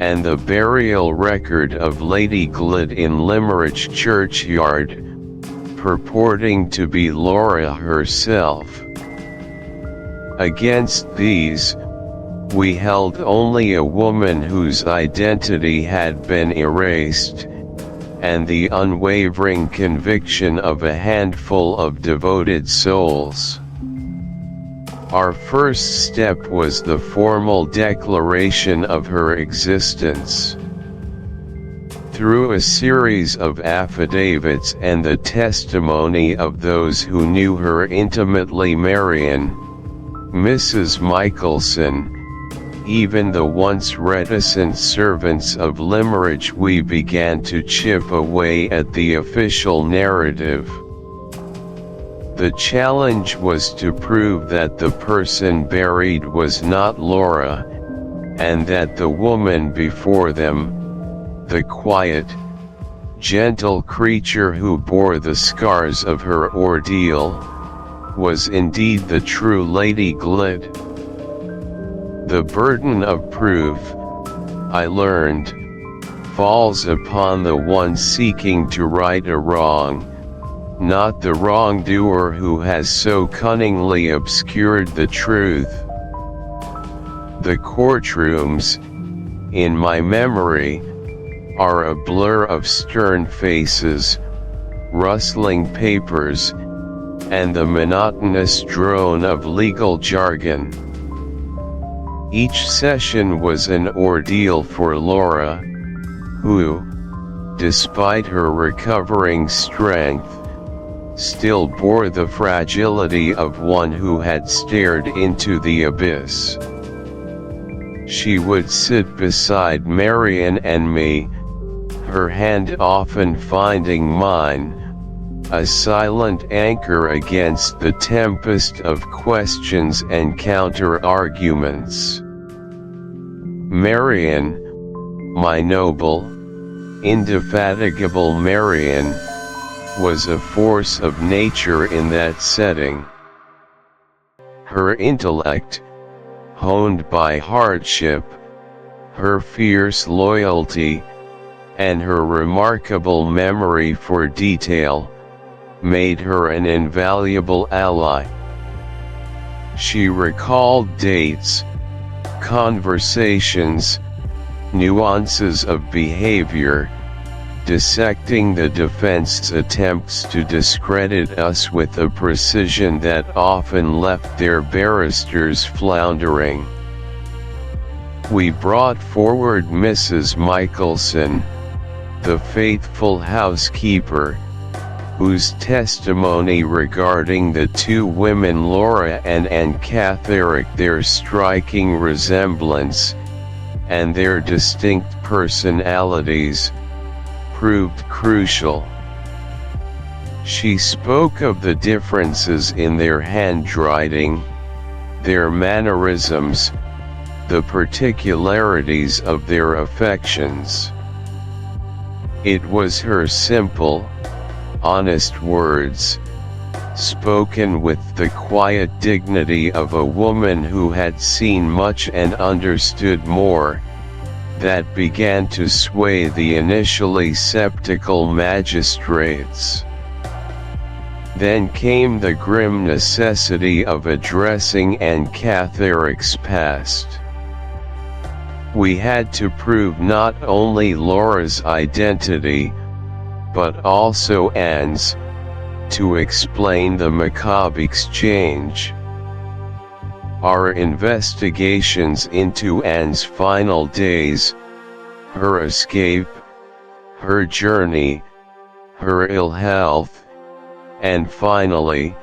and the burial record of Lady Glyde in Limerick churchyard, purporting to be Laura herself. Against these, we held only a woman whose identity had been erased, and the unwavering conviction of a handful of devoted souls. Our first step was the formal declaration of her existence. Through a series of affidavits and the testimony of those who knew her intimately, Marion, Mrs. Michelson, even the once reticent servants of Limerick, we began to chip away at the official narrative. The challenge was to prove that the person buried was not Laura, and that the woman before them, the quiet, gentle creature who bore the scars of her ordeal, was indeed the true Lady Glyde. The burden of proof, I learned, falls upon the one seeking to right a wrong, not the wrongdoer who has so cunningly obscured the truth. The courtrooms, in my memory, are a blur of stern faces, rustling papers, and the monotonous drone of legal jargon. Each session was an ordeal for Laura, who, despite her recovering strength, still bore the fragility of one who had stared into the abyss. She would sit beside Marion and me, her hand often finding mine, a silent anchor against the tempest of questions and counter-arguments. Marion, my noble, indefatigable Marion, was a force of nature in that setting. Her intellect, honed by hardship, her fierce loyalty, and her remarkable memory for detail, made her an invaluable ally. She recalled dates, conversations, nuances of behavior, dissecting the defense's attempts to discredit us with a precision that often left their barristers floundering. We brought forward Mrs. Michelson, the faithful housekeeper, whose testimony regarding the two women Laura and Anne Catherick, their striking resemblance, and their distinct personalities, proved crucial. She spoke of the differences in their handwriting, their mannerisms, the particularities of their affections. It was her simple, honest words, spoken with the quiet dignity of a woman who had seen much and understood more, that began to sway the initially skeptical magistrates. Then came the grim necessity of addressing Anne Catherick's past. We had to prove not only Laura's identity, but also Anne's, to explain the macabre exchange. Our investigations into Anne's final days, her escape, her journey, her ill health, and finally,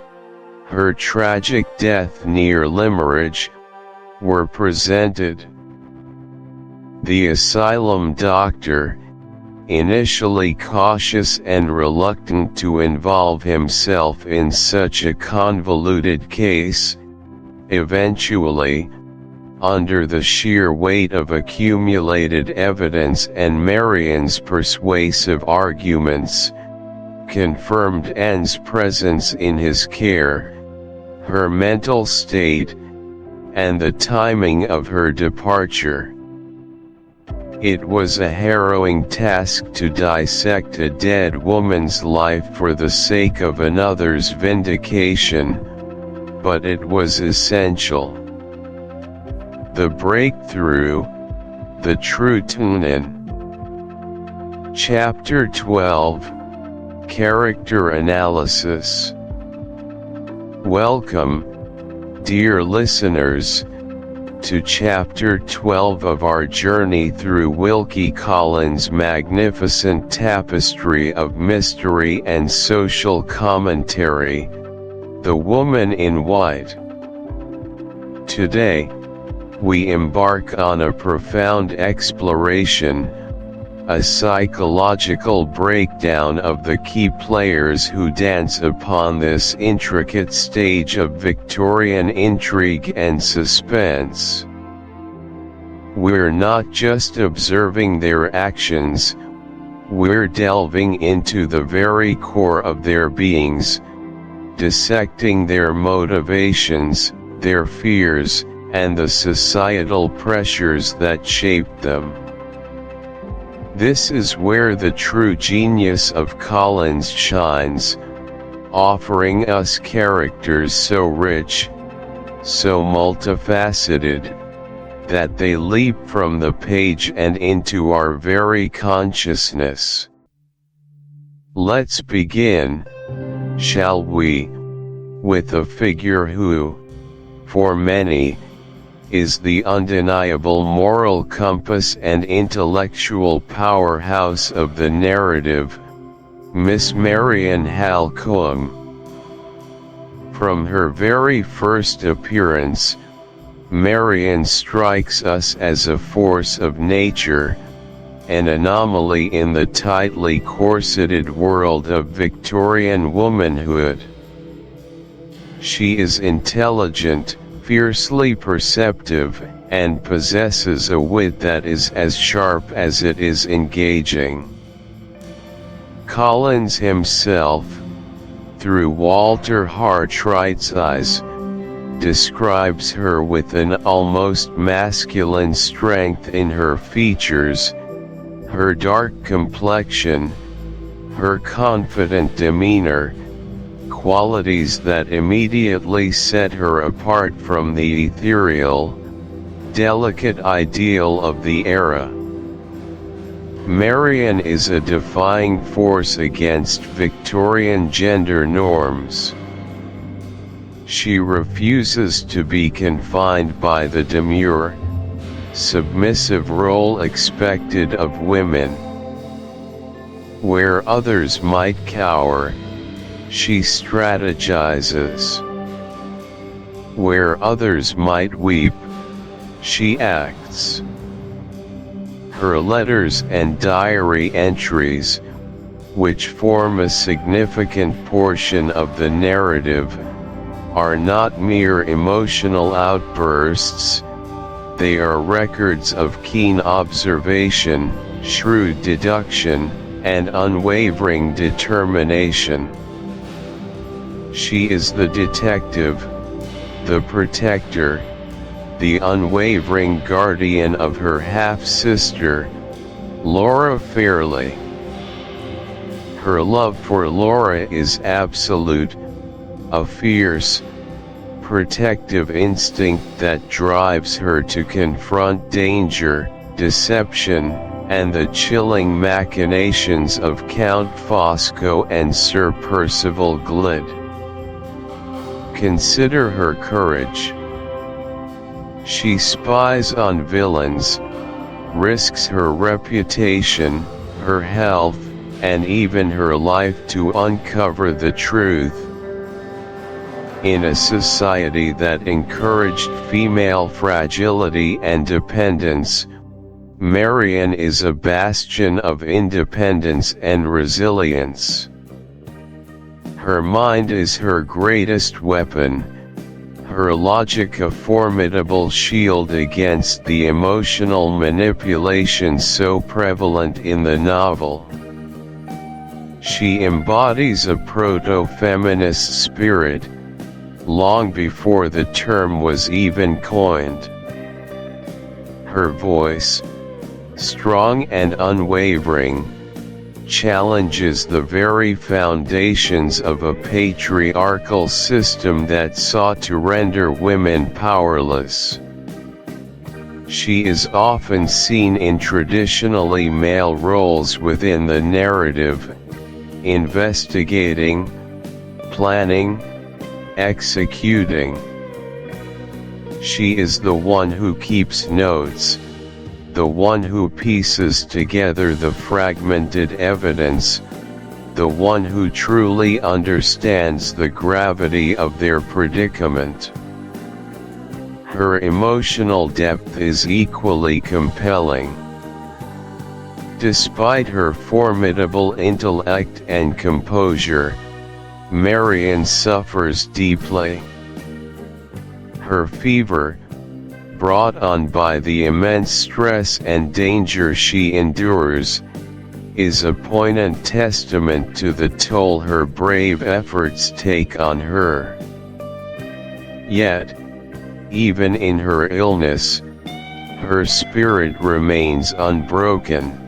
her tragic death near Limerick, were presented. The asylum doctor, initially cautious and reluctant to involve himself in such a convoluted case, eventually, under the sheer weight of accumulated evidence and Marian's persuasive arguments, confirmed Anne's presence in his care, her mental state, and the timing of her departure. It was a harrowing task to dissect a dead woman's life for the sake of another's vindication, but it was essential. The breakthrough, the true tune-in. Chapter 12, Character Analysis. Welcome, dear listeners, to Chapter 12 of our journey through Wilkie Collins' magnificent tapestry of mystery and social commentary, The Woman in White. Today, we embark on a profound exploration, a psychological breakdown of the key players who dance upon this intricate stage of Victorian intrigue and suspense. We're not just observing their actions, we're delving into the very core of their beings, dissecting their motivations, their fears, and the societal pressures that shaped them. This is where the true genius of Collins shines, offering us characters so rich, so multifaceted, that they leap from the page and into our very consciousness. Let's begin, shall we, with a figure who, for many, is the undeniable moral compass and intellectual powerhouse of the narrative, Miss Marian Halcombe. From her very first appearance, Marian strikes us as a force of nature, an anomaly in the tightly corseted world of Victorian womanhood. She is intelligent, fiercely perceptive, and possesses a wit that is as sharp as it is engaging. Collins himself, through Walter Hartright's eyes, describes her with an almost masculine strength in her features, her dark complexion, her confident demeanor, qualities that immediately set her apart from the ethereal, delicate ideal of the era. Marian is a defying force against Victorian gender norms. She refuses to be confined by the demure, submissive role expected of women. Where others might cower, she strategizes. Where others might weep, she acts. Her letters and diary entries, which form a significant portion of the narrative, are not mere emotional outbursts, they are records of keen observation, shrewd deduction, and unwavering determination. She is the detective, the protector, the unwavering guardian of her half-sister, Laura Fairley. Her love for Laura is absolute, a fierce, protective instinct that drives her to confront danger, deception, and the chilling machinations of Count Fosco and Sir Percival Glyde. Consider her courage. She spies on villains, risks her reputation, her health, and even her life to uncover the truth. In a society that encouraged female fragility and dependence, Marian is a bastion of independence and resilience. Her mind is her greatest weapon, her logic a formidable shield against the emotional manipulation so prevalent in the novel. She embodies a proto-feminist spirit, long before the term was even coined. Her voice, strong and unwavering, challenges the very foundations of a patriarchal system that sought to render women powerless. She is often seen in traditionally male roles within the narrative, investigating, planning, executing. She is the one who keeps notes, the one who pieces together the fragmented evidence, the one who truly understands the gravity of their predicament. Her emotional depth is equally compelling. Despite her formidable intellect and composure, Marian suffers deeply. Her fever, brought on by the immense stress and danger she endures, is a poignant testament to the toll her brave efforts take on her. Yet, even in her illness, her spirit remains unbroken.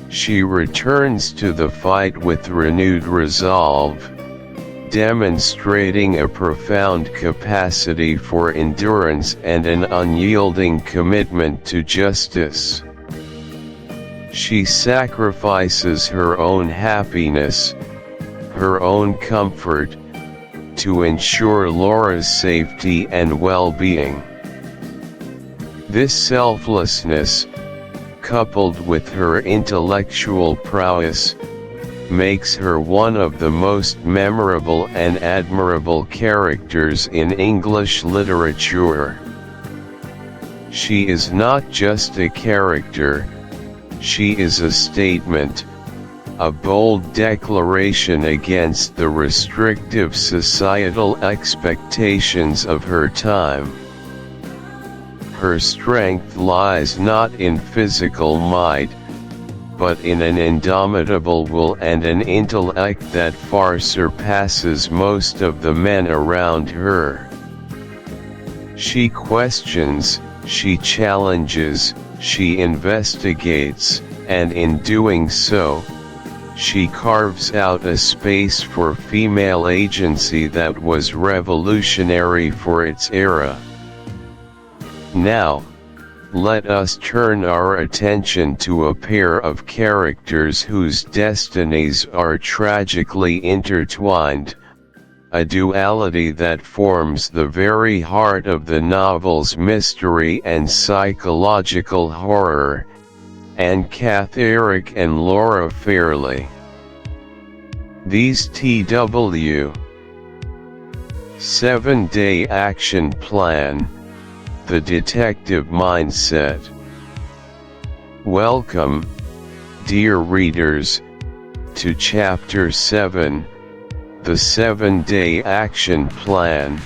She returns to the fight with renewed resolve, demonstrating a profound capacity for endurance and an unyielding commitment to justice. She sacrifices her own happiness, her own comfort, to ensure Laura's safety and well-being. This selflessness, coupled with her intellectual prowess, makes her one of the most memorable and admirable characters in English literature. She is not just a character, she is a statement, a bold declaration against the restrictive societal expectations of her time. Her strength lies not in physical might, but in an indomitable will and an intellect that far surpasses most of the men around her. She questions, she challenges, she investigates, and in doing so, she carves out a space for female agency that was revolutionary for its era. Now, let us turn our attention to a pair of characters whose destinies are tragically intertwined, a duality that forms the very heart of the novel's mystery and psychological horror, Anne Catherick and Laura Fairley. These TW 7-Day Action Plan, the detective mindset. Welcome, dear readers, to Chapter 7, the 7-Day Action Plan,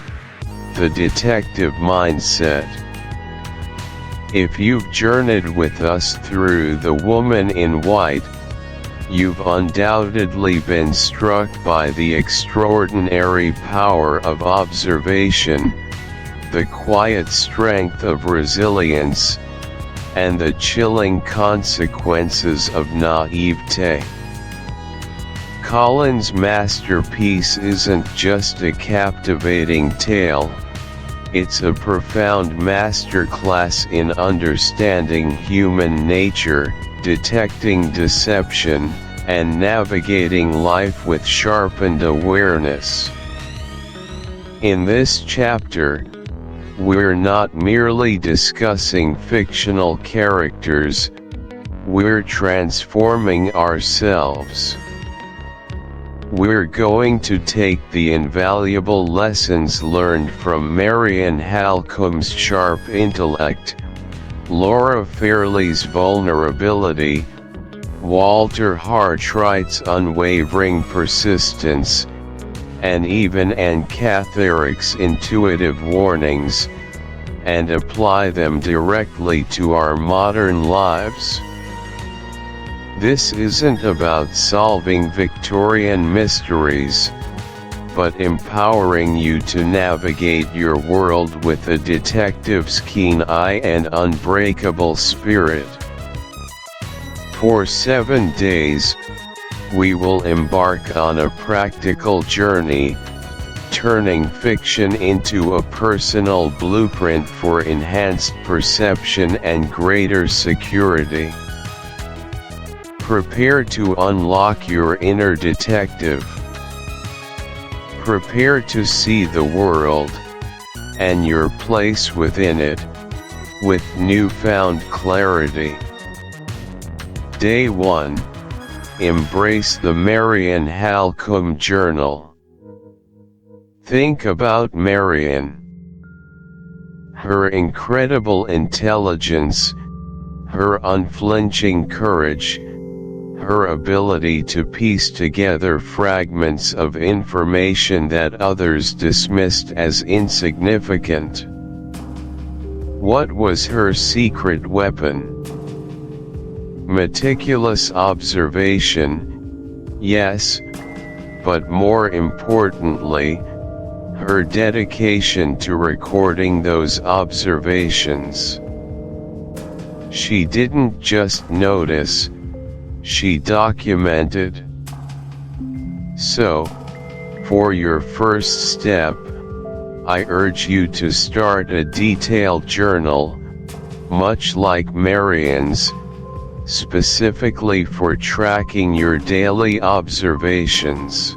the detective mindset. If you've journeyed with us through The Woman in White, you've undoubtedly been struck by the extraordinary power of observation, the quiet strength of resilience, and the chilling consequences of naivete. Collin's masterpiece isn't just a captivating tale, it's a profound masterclass in understanding human nature, detecting deception, and navigating life with sharpened awareness. In this chapter, we're not merely discussing fictional characters, we're transforming ourselves. We're going to take the invaluable lessons learned from Marian Halcombe's sharp intellect, Laura Fairley's vulnerability, Walter Hartright's unwavering persistence, and even Anne Catherrick's intuitive warnings, and apply them directly to our modern lives? This isn't about solving Victorian mysteries, but empowering you to navigate your world with a detective's keen eye and unbreakable spirit. For 7 days, we will embark on a practical journey, turning fiction into a personal blueprint for enhanced perception and greater security. Prepare to unlock your inner detective. Prepare to see the world, and your place within it, with newfound clarity. Day 1. Embrace the Marian Halcombe Journal. Think about Marian. Her incredible intelligence, her unflinching courage, her ability to piece together fragments of information that others dismissed as insignificant. What was her secret weapon? Meticulous observation, yes, but more importantly, her dedication to recording those observations. She didn't just notice, she documented. So, for your first step, I urge you to start a detailed journal, much like Marian's, specifically for tracking your daily observations.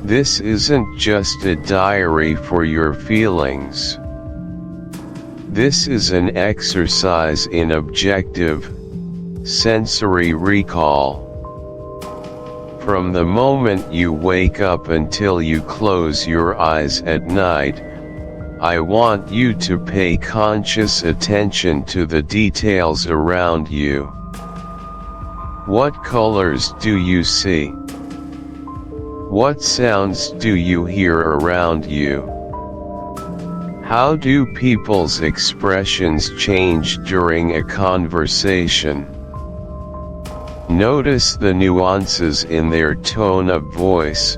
This isn't just a diary for your feelings. This is an exercise in objective, sensory recall. From the moment you wake up until you close your eyes at night, I want you to pay conscious attention to the details around you. What colors do you see? What sounds do you hear around you? How do people's expressions change during a conversation? Notice the nuances in their tone of voice,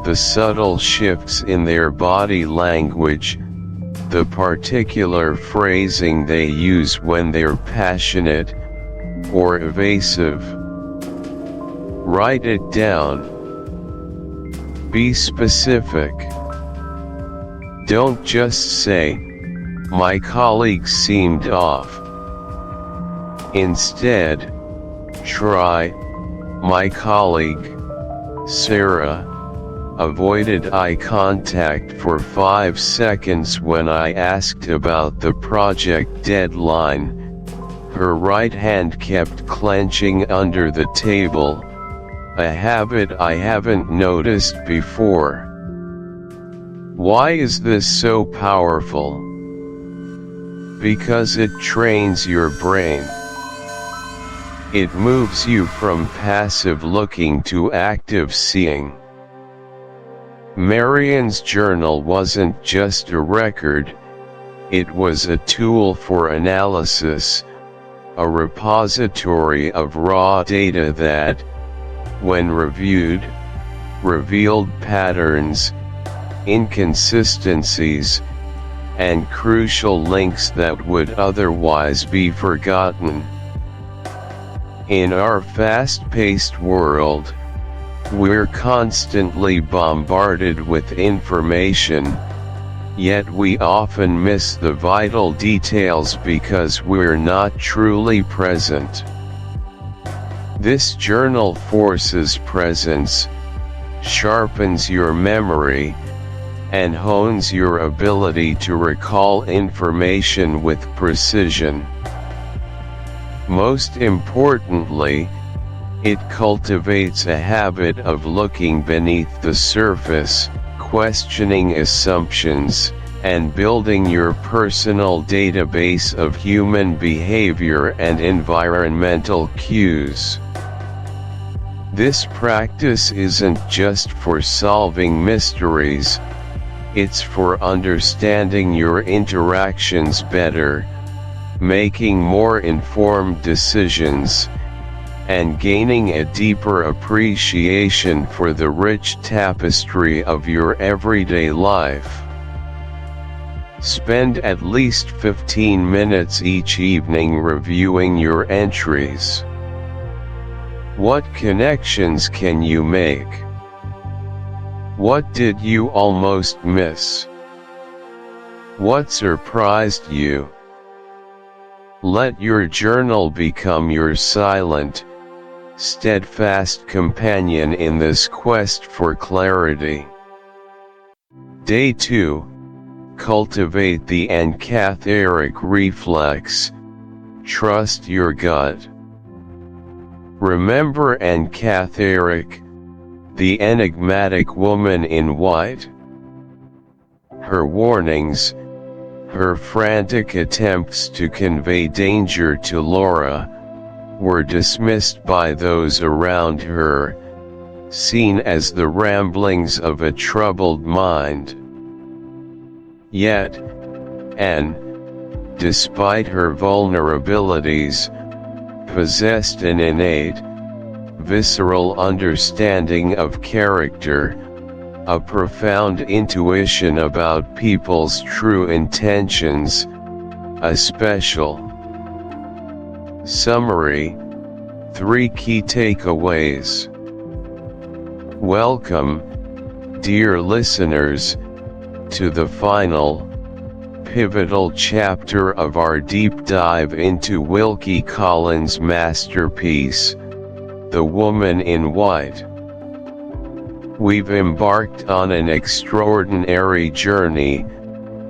the subtle shifts in their body language, the particular phrasing they use when they're passionate or evasive. Write it down. Be specific. Don't just say, "My colleague seemed off." Instead, try, "My colleague, Sarah, avoided eye contact for 5 seconds when I asked about the project deadline. Her right hand kept clenching under the table, a habit I haven't noticed before." Why is this so powerful? Because it trains your brain. It moves you from passive looking to active seeing. Marian's journal wasn't just a record, it was a tool for analysis, a repository of raw data that, when reviewed, revealed patterns, inconsistencies, and crucial links that would otherwise be forgotten. In our fast-paced world, we're constantly bombarded with information, yet we often miss the vital details because we're not truly present. This journal forces presence, sharpens your memory, and hones your ability to recall information with precision. Most importantly, it cultivates a habit of looking beneath the surface, questioning assumptions, and building your personal database of human behavior and environmental cues. This practice isn't just for solving mysteries, it's for understanding your interactions better, making more informed decisions, and gaining a deeper appreciation for the rich tapestry of your everyday life. Spend at least 15 minutes each evening reviewing your entries. What connections can you make? What did you almost miss? What surprised you? Let your journal become your silent, steadfast companion in this quest for clarity. Day 2. Cultivate the encatheric reflex. Trust your gut. Remember encatheric, the enigmatic woman in white? Her warnings, her frantic attempts to convey danger to Laura, were dismissed by those around her, seen as the ramblings of a troubled mind. Yet, Anne, despite her vulnerabilities, possessed an innate, visceral understanding of character, a profound intuition about people's true intentions, a special summary. 3 key takeaways. Welcome, dear listeners, to the final, pivotal chapter of our deep dive into Wilkie Collins' masterpiece, The Woman in White. We've embarked on an extraordinary journey,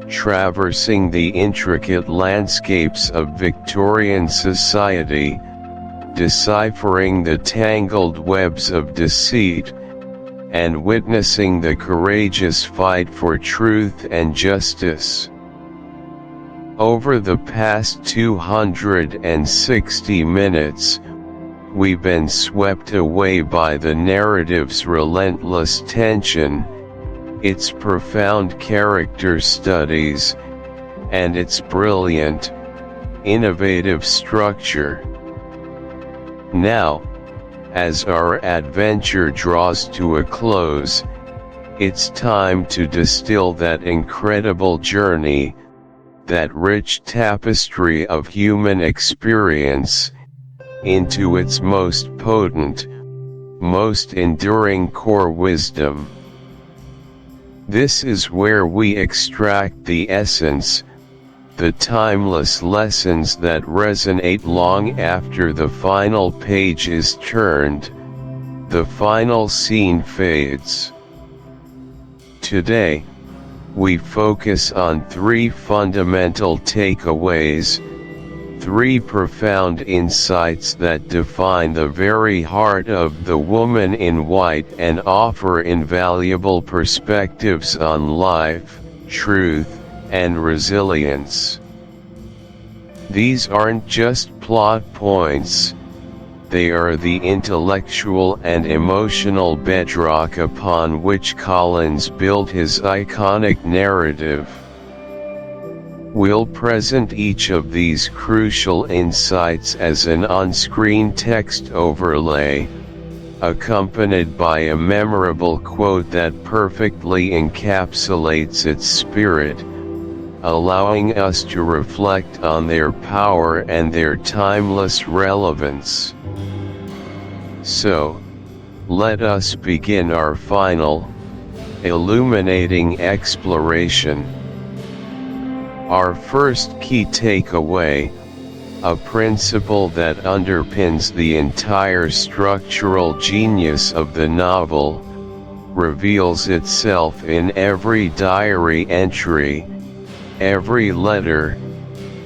traversing the intricate landscapes of Victorian society, deciphering the tangled webs of deceit, and witnessing the courageous fight for truth and justice. Over the past 260 minutes, we've been swept away by the narrative's relentless tension, its profound character studies, and its brilliant, innovative structure. Now, as our adventure draws to a close, it's time to distill that incredible journey, that rich tapestry of human experience, into its most potent, most enduring core wisdom. This is where we extract the essence, the timeless lessons that resonate long after the final page is turned, the final scene fades. Today, we focus on 3 fundamental takeaways, 3 profound insights that define the very heart of The Woman in White and offer invaluable perspectives on life, truth, and resilience. These aren't just plot points, they are the intellectual and emotional bedrock upon which Collins built his iconic narrative. We'll present each of these crucial insights as an on-screen text overlay, accompanied by a memorable quote that perfectly encapsulates its spirit, allowing us to reflect on their power and their timeless relevance. So, let us begin our final, illuminating exploration. Our first key takeaway, a principle that underpins the entire structural genius of the novel, reveals itself in every diary entry, every letter,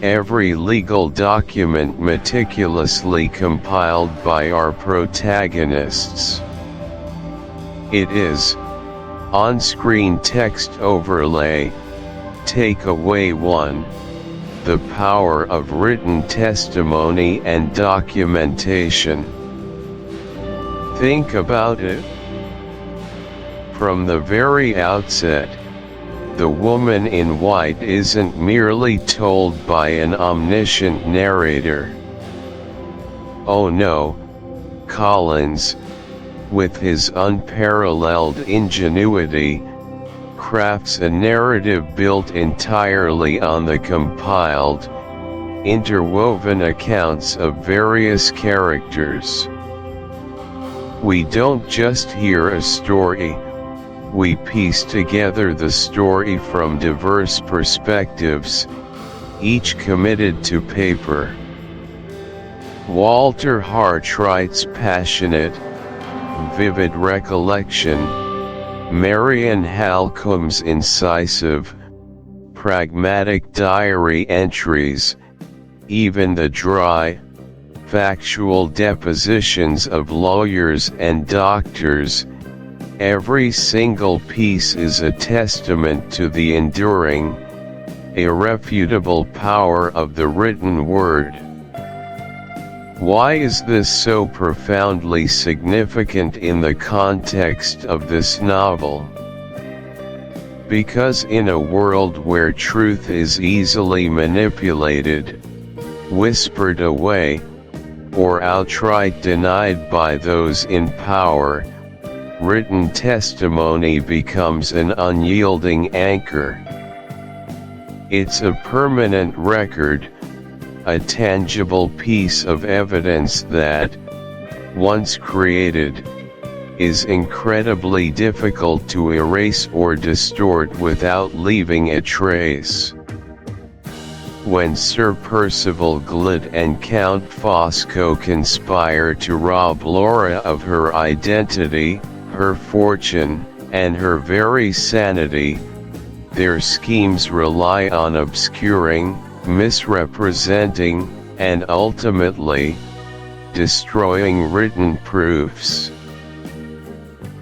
every legal document meticulously compiled by our protagonists. It is, on-screen text overlay, Takeaway 1. The power of written testimony and documentation. Think about it. From the very outset, the woman in white isn't merely told by an omniscient narrator. Oh no, Collins, with his unparalleled ingenuity, crafts a narrative built entirely on the compiled, interwoven accounts of various characters. We don't just hear a story, we piece together the story from diverse perspectives, each committed to paper. Walter Hartright's passionate, vivid recollection, Marian Halcombe's incisive, pragmatic diary entries, even the dry, factual depositions of lawyers and doctors, every single piece is a testament to the enduring, irrefutable power of the written word. Why is this so profoundly significant in the context of this novel? Because in a world where truth is easily manipulated, whispered away, or outright denied by those in power, written testimony becomes an unyielding anchor. It's a permanent record, a tangible piece of evidence that, once created, is incredibly difficult to erase or distort without leaving a trace. When Sir Percival Glutt and Count Fosco conspire to rob Laura of her identity, her fortune, and her very sanity, their schemes rely on obscuring, misrepresenting, and ultimately, destroying written proofs.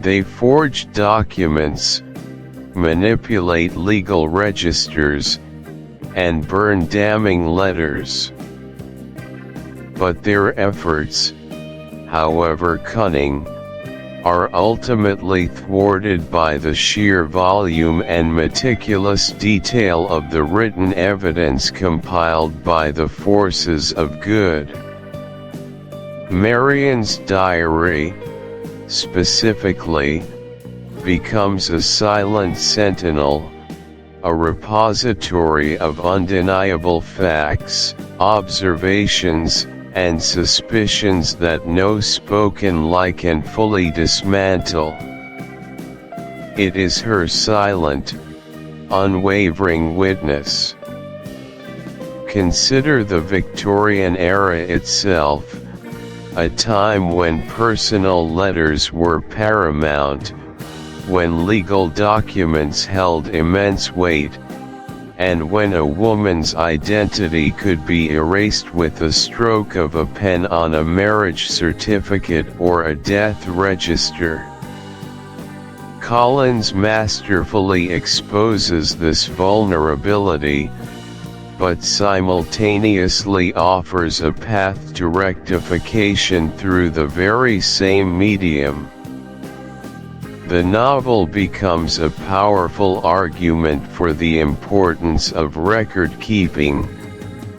They forge documents, manipulate legal registers, and burn damning letters. But their efforts, however cunning, are ultimately thwarted by the sheer volume and meticulous detail of the written evidence compiled by the forces of good. Marian's diary, specifically, becomes a silent sentinel, a repository of undeniable facts, observations, and suspicions that no spoken lie can fully dismantle. It is her silent, unwavering witness. Consider the Victorian era itself, a time when personal letters were paramount, when legal documents held immense weight, and when a woman's identity could be erased with a stroke of a pen on a marriage certificate or a death register. Collins masterfully exposes this vulnerability, but simultaneously offers a path to rectification through the very same medium. The novel becomes a powerful argument for the importance of record-keeping,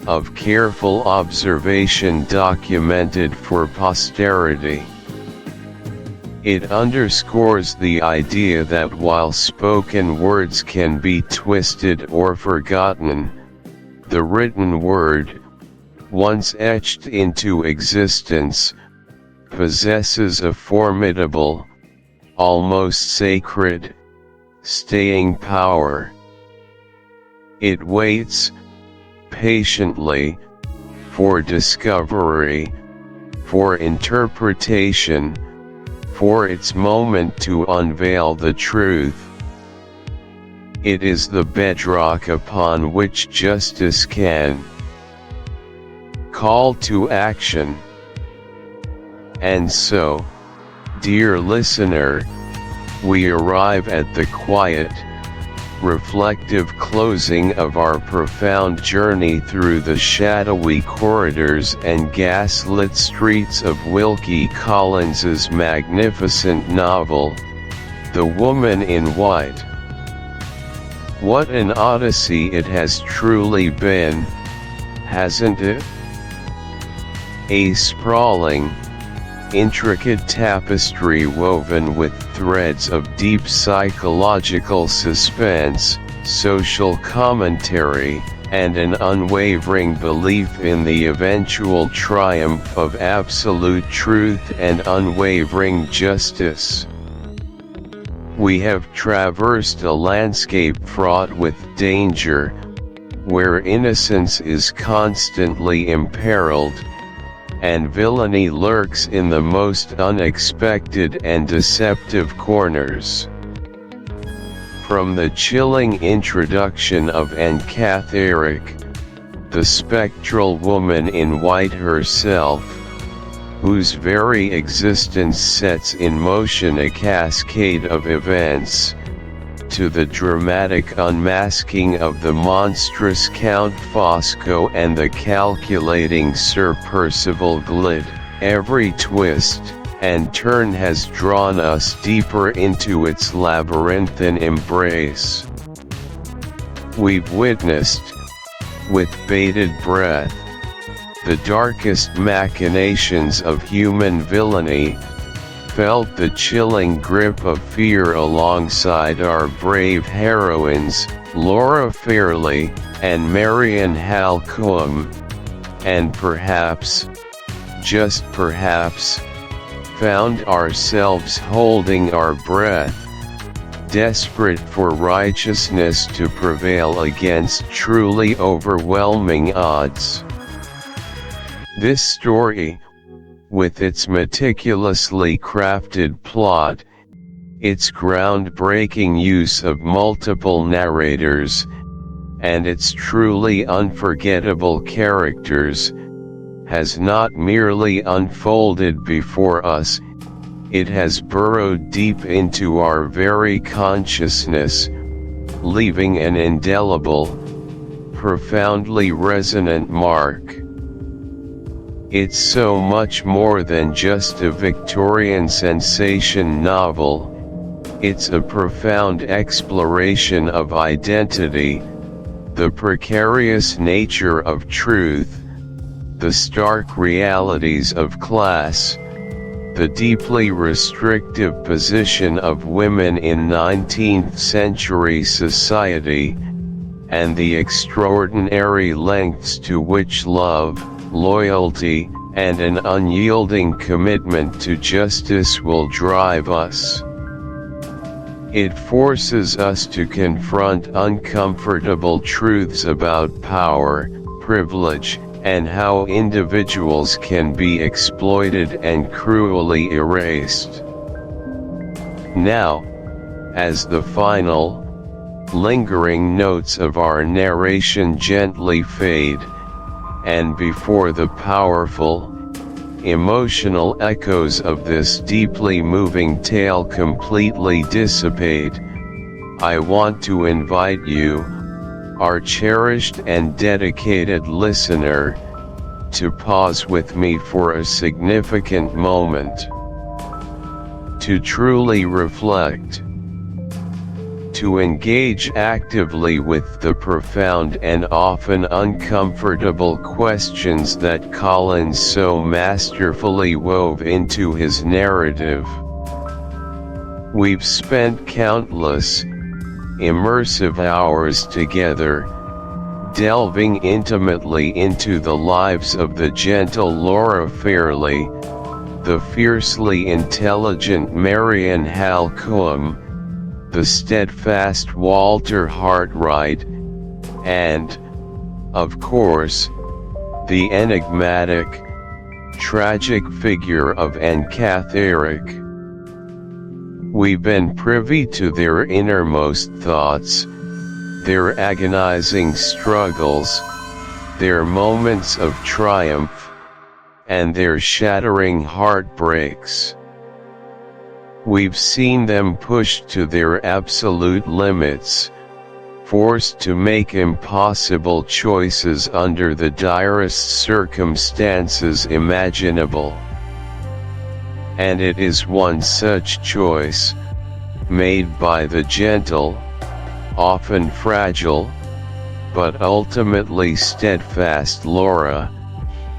of careful observation documented for posterity. It underscores the idea that while spoken words can be twisted or forgotten, the written word, once etched into existence, possesses a formidable, almost sacred, staying power. It waits, patiently, for discovery, for interpretation, for its moment to unveil the truth. It is the bedrock upon which justice can call to action. And so, dear listener, we arrive at the quiet, reflective closing of our profound journey through the shadowy corridors and gaslit streets of Wilkie Collins's magnificent novel, The Woman in White. What an odyssey it has truly been, hasn't it? A sprawling, intricate tapestry woven with threads of deep psychological suspense, social commentary, and an unwavering belief in the eventual triumph of absolute truth and unwavering justice. We have traversed a landscape fraught with danger, where innocence is constantly imperiled, and villainy lurks in the most unexpected and deceptive corners. From the chilling introduction of Anne-Catherine, the spectral woman in white herself, whose very existence sets in motion a cascade of events, to the dramatic unmasking of the monstrous Count Fosco and the calculating Sir Percival Glid, every twist and turn has drawn us deeper into its labyrinthine embrace. We've witnessed, with bated breath, the darkest machinations of human villainy, felt the chilling grip of fear alongside our brave heroines, Laura Fairley and Marian Halcombe, and perhaps, just perhaps, found ourselves holding our breath, desperate for righteousness to prevail against truly overwhelming odds. This story, with its meticulously crafted plot, its groundbreaking use of multiple narrators, and its truly unforgettable characters, has not merely unfolded before us, it has burrowed deep into our very consciousness, leaving an indelible, profoundly resonant mark. It's so much more than just a Victorian sensation novel. It's a profound exploration of identity, the precarious nature of truth, the stark realities of class, the deeply restrictive position of women in 19th century society, and the extraordinary lengths to which love, loyalty, and an unyielding commitment to justice will drive us. It forces us to confront uncomfortable truths about power, privilege, and how individuals can be exploited and cruelly erased. Now, as the final, lingering notes of our narration gently fade, and before the powerful, emotional echoes of this deeply moving tale completely dissipate, I want to invite you, our cherished and dedicated listener, to pause with me for a significant moment, to truly reflect, to engage actively with the profound and often uncomfortable questions that Collins so masterfully wove into his narrative. We've spent countless, immersive hours together, delving intimately into the lives of the gentle Laura Fairley, the fiercely intelligent Marian Halcombe, the steadfast Walter Hartright, and, of course, the enigmatic, tragic figure of Anne-Catherine. We've been privy to their innermost thoughts, their agonizing struggles, their moments of triumph, and their shattering heartbreaks. We've seen them pushed to their absolute limits, forced to make impossible choices under the direst circumstances imaginable. And it is one such choice, made by the gentle, often fragile, but ultimately steadfast Laura,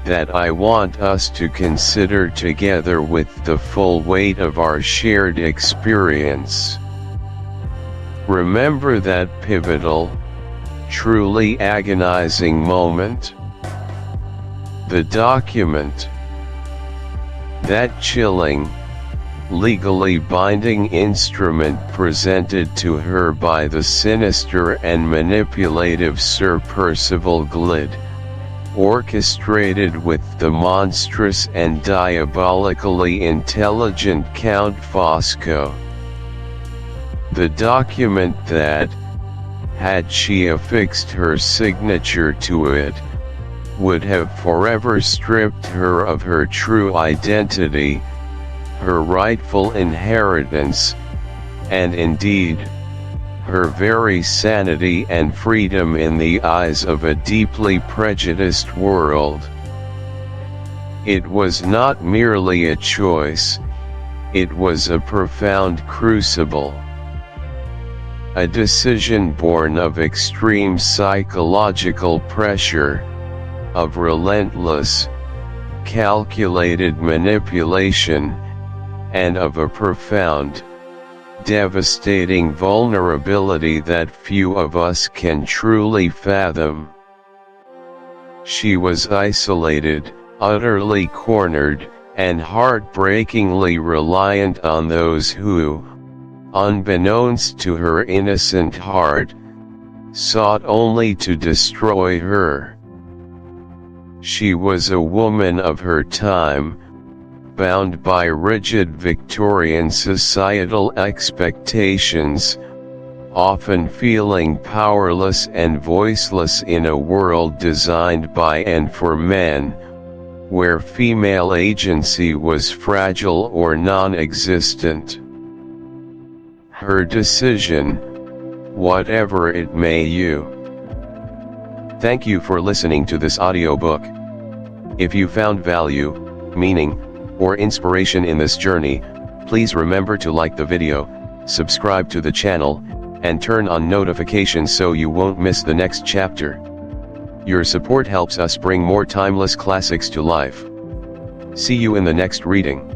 that I want us to consider together with the full weight of our shared experience. Remember that pivotal, truly agonizing moment? The document. That chilling, legally binding instrument presented to her by the sinister and manipulative Sir Percival Glyde, orchestrated with the monstrous and diabolically intelligent Count Fosco. The document that, had she affixed her signature to it, would have forever stripped her of her true identity, her rightful inheritance, and indeed, her very sanity and freedom in the eyes of a deeply prejudiced world. It was not merely a choice, it was a profound crucible. A decision born of extreme psychological pressure, of relentless, calculated manipulation, and of a profound, devastating vulnerability that few of us can truly fathom. She was isolated, utterly cornered, and heartbreakingly reliant on those who, unbeknownst to her innocent heart, sought only to destroy her. She was a woman of her time, bound by rigid Victorian societal expectations, often feeling powerless and voiceless in a world designed by and for men, where female agency was fragile or non-existent. Her decision, whatever it may you. Thank you for listening to this audiobook. If you found value, meaning, or inspiration in this journey, please remember to like the video, subscribe to the channel, and turn on notifications so you won't miss the next chapter. Your support helps us bring more timeless classics to life. See you in the next reading.